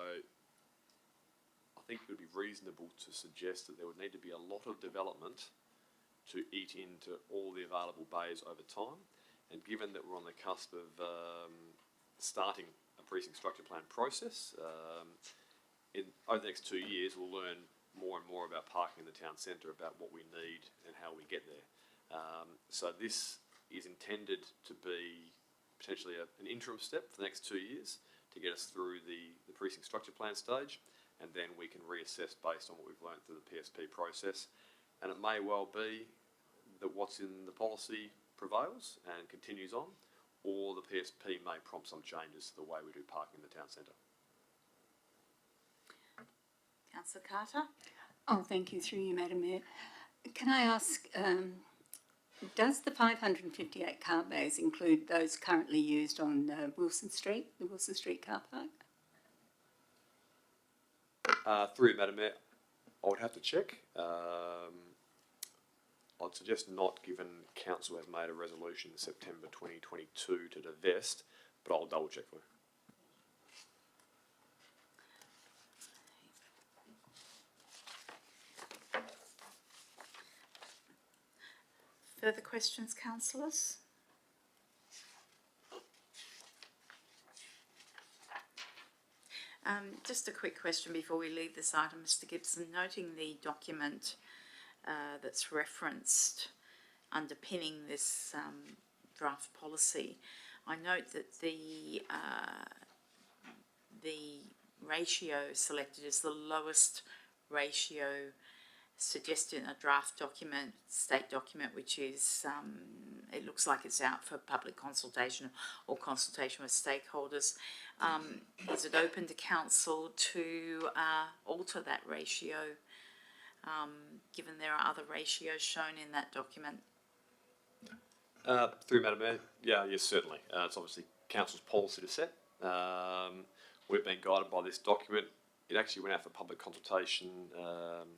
I think it would be reasonable to suggest that there would need to be a lot of development to eat into all the available bays over time. And given that we're on the cusp of starting a precinct structure plan process, over the next 2 years we'll learn more and more about parking in the town centre, about what we need and how we get there. So this is intended to be potentially an interim step for the next 2 years to get us through the precinct structure plan stage, and then we can reassess based on what we've learned through the PSP process. And it may well be that what's in the policy prevails and continues on, or the PSP may prompt some changes to the way we do parking in the town centre. Councillor Carter? Oh, thank you, through you, Madam Mayor. Can I ask, does the 558 car bays include those currently used on Wilson Street, the Wilson Street car park? Through you, Madam Mayor, I would have to check. I'd suggest not, given Council has made a resolution in September 2022 to divest, but I'll double check for you. Further questions, councillors? Just a quick question before we leave this item, Mr. Gibson. Noting the document that's referenced underpinning this draft policy, I note that the ratio selected is the lowest ratio suggested in a draft document, state document, which is, it looks like it's out for public consultation or consultation with stakeholders. Is it open to council to alter that ratio, given there are other ratios shown in that document? Through Madam Mayor, yes, certainly. It's obviously council's policy to set. We've been guided by this document. It actually went out for public consultation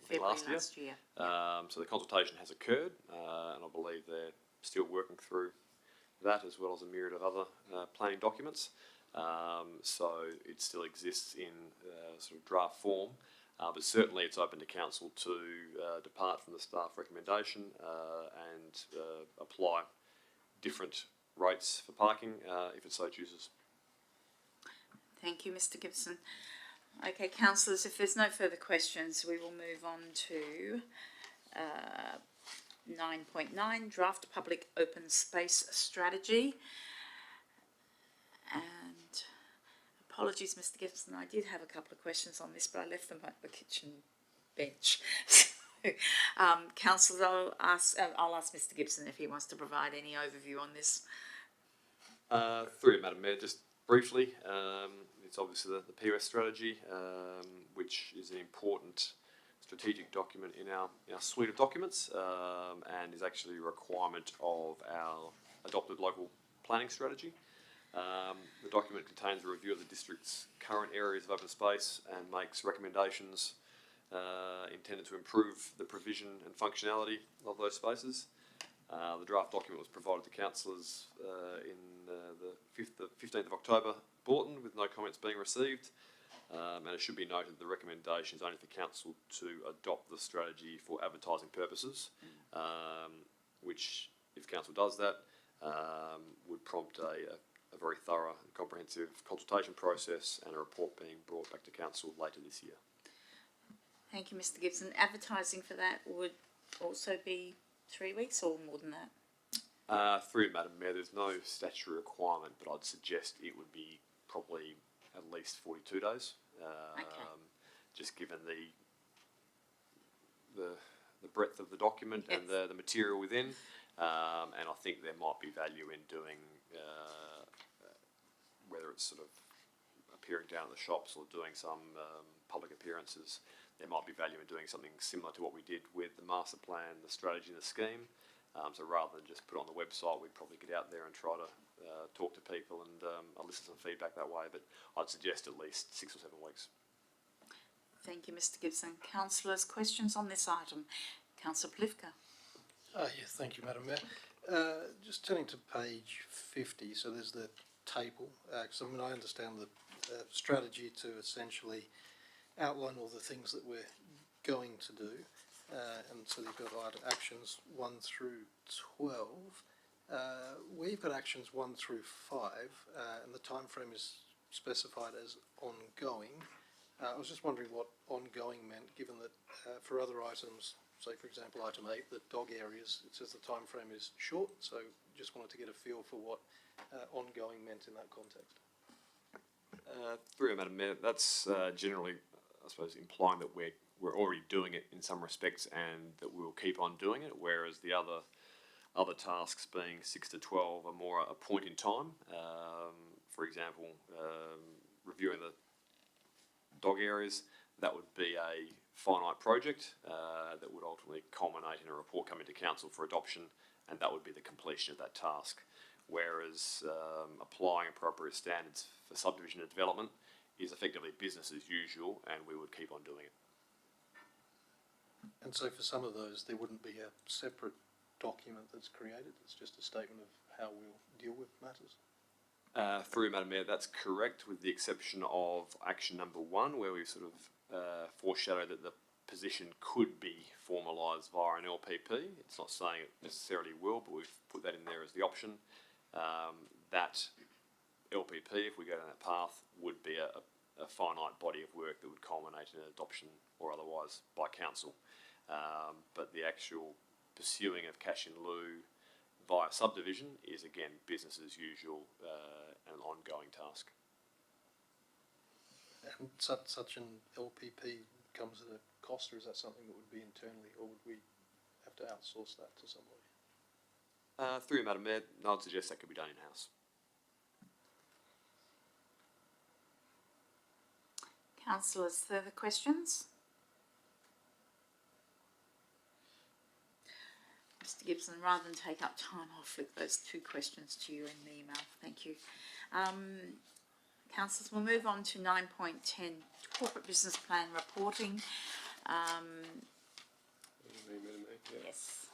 February last year. Yeah. So the consultation has occurred, and I believe they're still working through that, as well as a myriad of other planning documents. So it still exists in sort of draft form, but certainly it's open to council to depart from the staff recommendation and apply different rates for parking if it so chooses. Thank you, Mr. Gibson. Okay, councillors, if there's no further questions, we will move on to 9.9, Draft Public Open Space Strategy. And apologies, Mr. Gibson, I did have a couple of questions on this, but I left them at the kitchen bench. So, councillors, I'll ask Mr. Gibson if he wants to provide any overview on this. Through you, Madam Mayor, just briefly, it's obviously the POS strategy, which is an important strategic document in our suite of documents, and is actually a requirement of our adopted local planning strategy. The document contains a review of the district's current areas of open space and makes recommendations intended to improve the provision and functionality of those spaces. The draft document was provided to councillors in the 15th of October bulletin, with no comments being received, and it should be noted the recommendation is only for council to adopt the strategy for advertising purposes, which, if council does that, would prompt a very thorough and comprehensive consultation process and a report being brought back to council later this year. Thank you, Mr. Gibson. Advertising for that would also be 3 weeks or more than that? Through Madam Mayor, there's no statutory requirement, but I'd suggest it would be probably at least 42 days. Okay. Just given the breadth of the document and the material within, and I think there might be value in doing, whether it's sort of appearing down at the shops or doing some public appearances, there might be value in doing something similar to what we did with the master plan, the strategy and the scheme. So rather than just put it on the website, we'd probably get out there and try to talk to people and elicit some feedback that way, but I'd suggest at least 6 or 7 weeks. Thank you, Mr. Gibson. Councillors, questions on this item? Councillor Plivka. Yes, thank you, Madam Mayor. Just turning to page 50, so there's the table, because I understand the strategy to essentially outline all the things that we're going to do, and so you've got actions 1 through 12. where you've got actions 1 through 5, and the time frame is specified as ongoing, I was just wondering what ongoing meant, given that for other items, say for example item 8, the dog areas, it says the time frame is short, so just wanted to get a feel for what ongoing meant in that context. Through you, Madam Mayor, that's generally, I suppose, implying that we're already doing it in some respects and that we will keep on doing it, whereas the other tasks being 6 to 12 are more a point in time. For example, reviewing the dog areas, that would be a finite project that would ultimately culminate in a report coming to council for adoption, and that would be the completion of that task. Whereas applying appropriate standards for subdivision and development is effectively business as usual, and we would keep on doing it. And so for some of those, there wouldn't be a separate document that's created, it's just a statement of how we'll deal with matters? Through Madam Mayor, that's correct, with the exception of action number 1, where we've sort of foreshadowed that the position could be formalised via an LPP. It's not saying it necessarily will, but we've put that in there as the option. That LPP, if we go down that path, would be a finite body of work that would culminate in an adoption or otherwise by council. But the actual pursuing of cash in lieu via subdivision is again business as usual, an ongoing task. And such an LPP comes at a cost, or is that something that would be internally, or would we have to outsource that to somebody? Through you, Madam Mayor, I'd suggest that could be done in-house. Councillors, further questions? Mr Gibson, rather than take up time, I'll flick those 2 questions to you in the email. Thank you. Councillors, we'll move on to 9.10, corporate business plan reporting. Yes,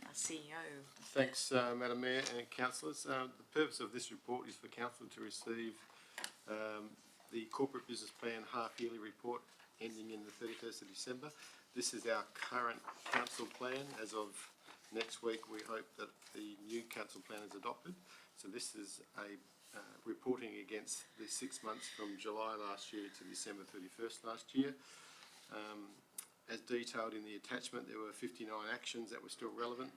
our CEO. Thanks, Madam Mayor and councillors. The purpose of this report is for council to receive the corporate business plan half-yearly report ending in the 31st of December. This is our current council plan. As of next week, we hope that the new council plan is adopted. So this is a reporting against the 6 months from July last year to December 31st last year. As detailed in the attachment, there were 59 actions that were still relevant.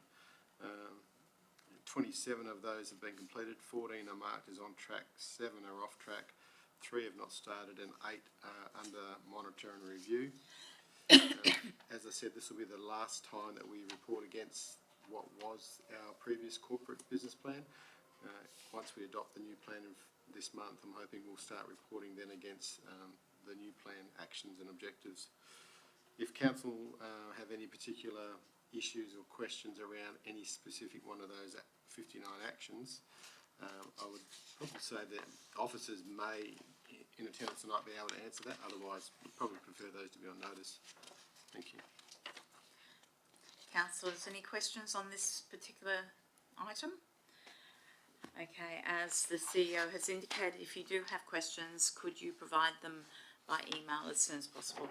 27 of those have been completed, 14 are marked as on track, 7 are off track, 3 have not started, and 8 are under monitor and review. As I said, this will be the last time that we report against what was our previous corporate business plan. Once we adopt the new plan this month, I'm hoping we'll start reporting then against the new plan actions and objectives. If council have any particular issues or questions around any specific one of those 59 actions, I would probably say that officers may, in attendance tonight, be able to answer that. Otherwise, we'd probably prefer those to be on notice. Thank you. Councillors, any questions on this particular item? Okay, as the CEO has indicated, if you do have questions, could you provide them by email as soon as possible?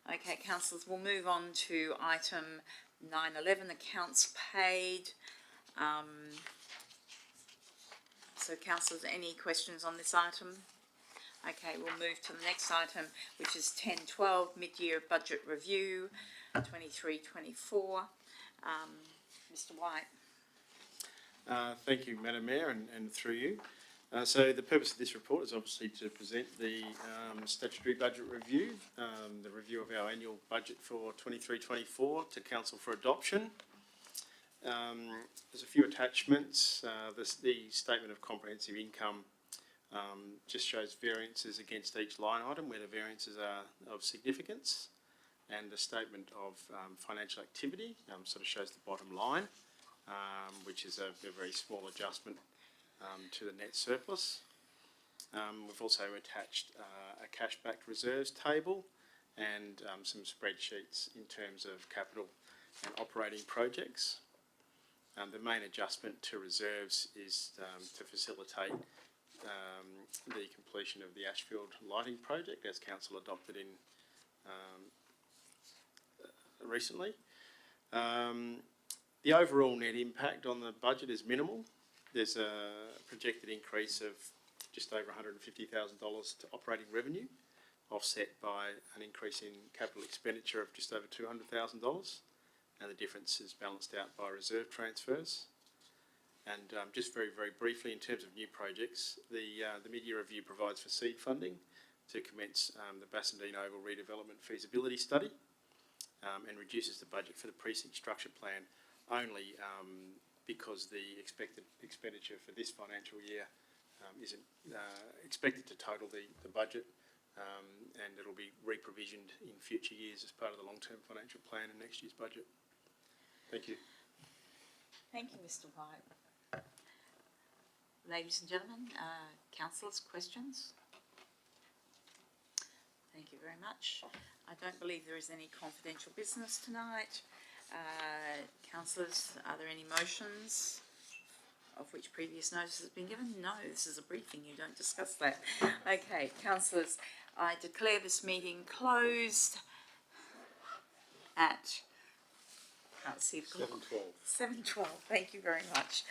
Okay, councillors, we'll move on to item 9.11, accounts paid. So councillors, any questions on this item? Okay, we'll move to the next item, which is 10.12, mid-year budget review, 23-24. Mr White. Thank you, Madam Mayor, and through you. So the purpose of this report is obviously to present the statutory budget review, the review of our annual budget for 23-24 to Council for adoption. There's a few attachments. The statement of comprehensive income just shows variances against each line item where the variances are of significance, and the statement of financial activity sort of shows the bottom line, which is a very small adjustment to the net surplus. We've also attached a cash-backed reserves table and some spreadsheets in terms of capital and operating projects. The main adjustment to reserves is to facilitate the completion of the Ashfield lighting project, as Council adopted in recently. The overall net impact on the budget is minimal. There's a projected increase of just over $150,000 to operating revenue, offset by an increase in capital expenditure of just over $200,000, and the difference is balanced out by reserve transfers. And just very, very briefly, in terms of new projects, the mid-year review provides for seed funding to commence the Bassendean Oval redevelopment feasibility study, and reduces the budget for the precinct structure plan only because the expected expenditure for this financial year isn't expected to total the budget, and it'll be re-provisioned in future years as part of the long-term financial plan and next year's budget. Thank you. Thank you, Mr. White. Ladies and gentlemen, councillors, questions? Thank you very much. I don't believe there is any confidential business tonight. Councillors, are there any motions of which previous notice has been given? No, this is a briefing, you don't discuss that. Okay, councillors, I declare this meeting closed at, can't see the clock. 7:12. 7:12, thank you very much.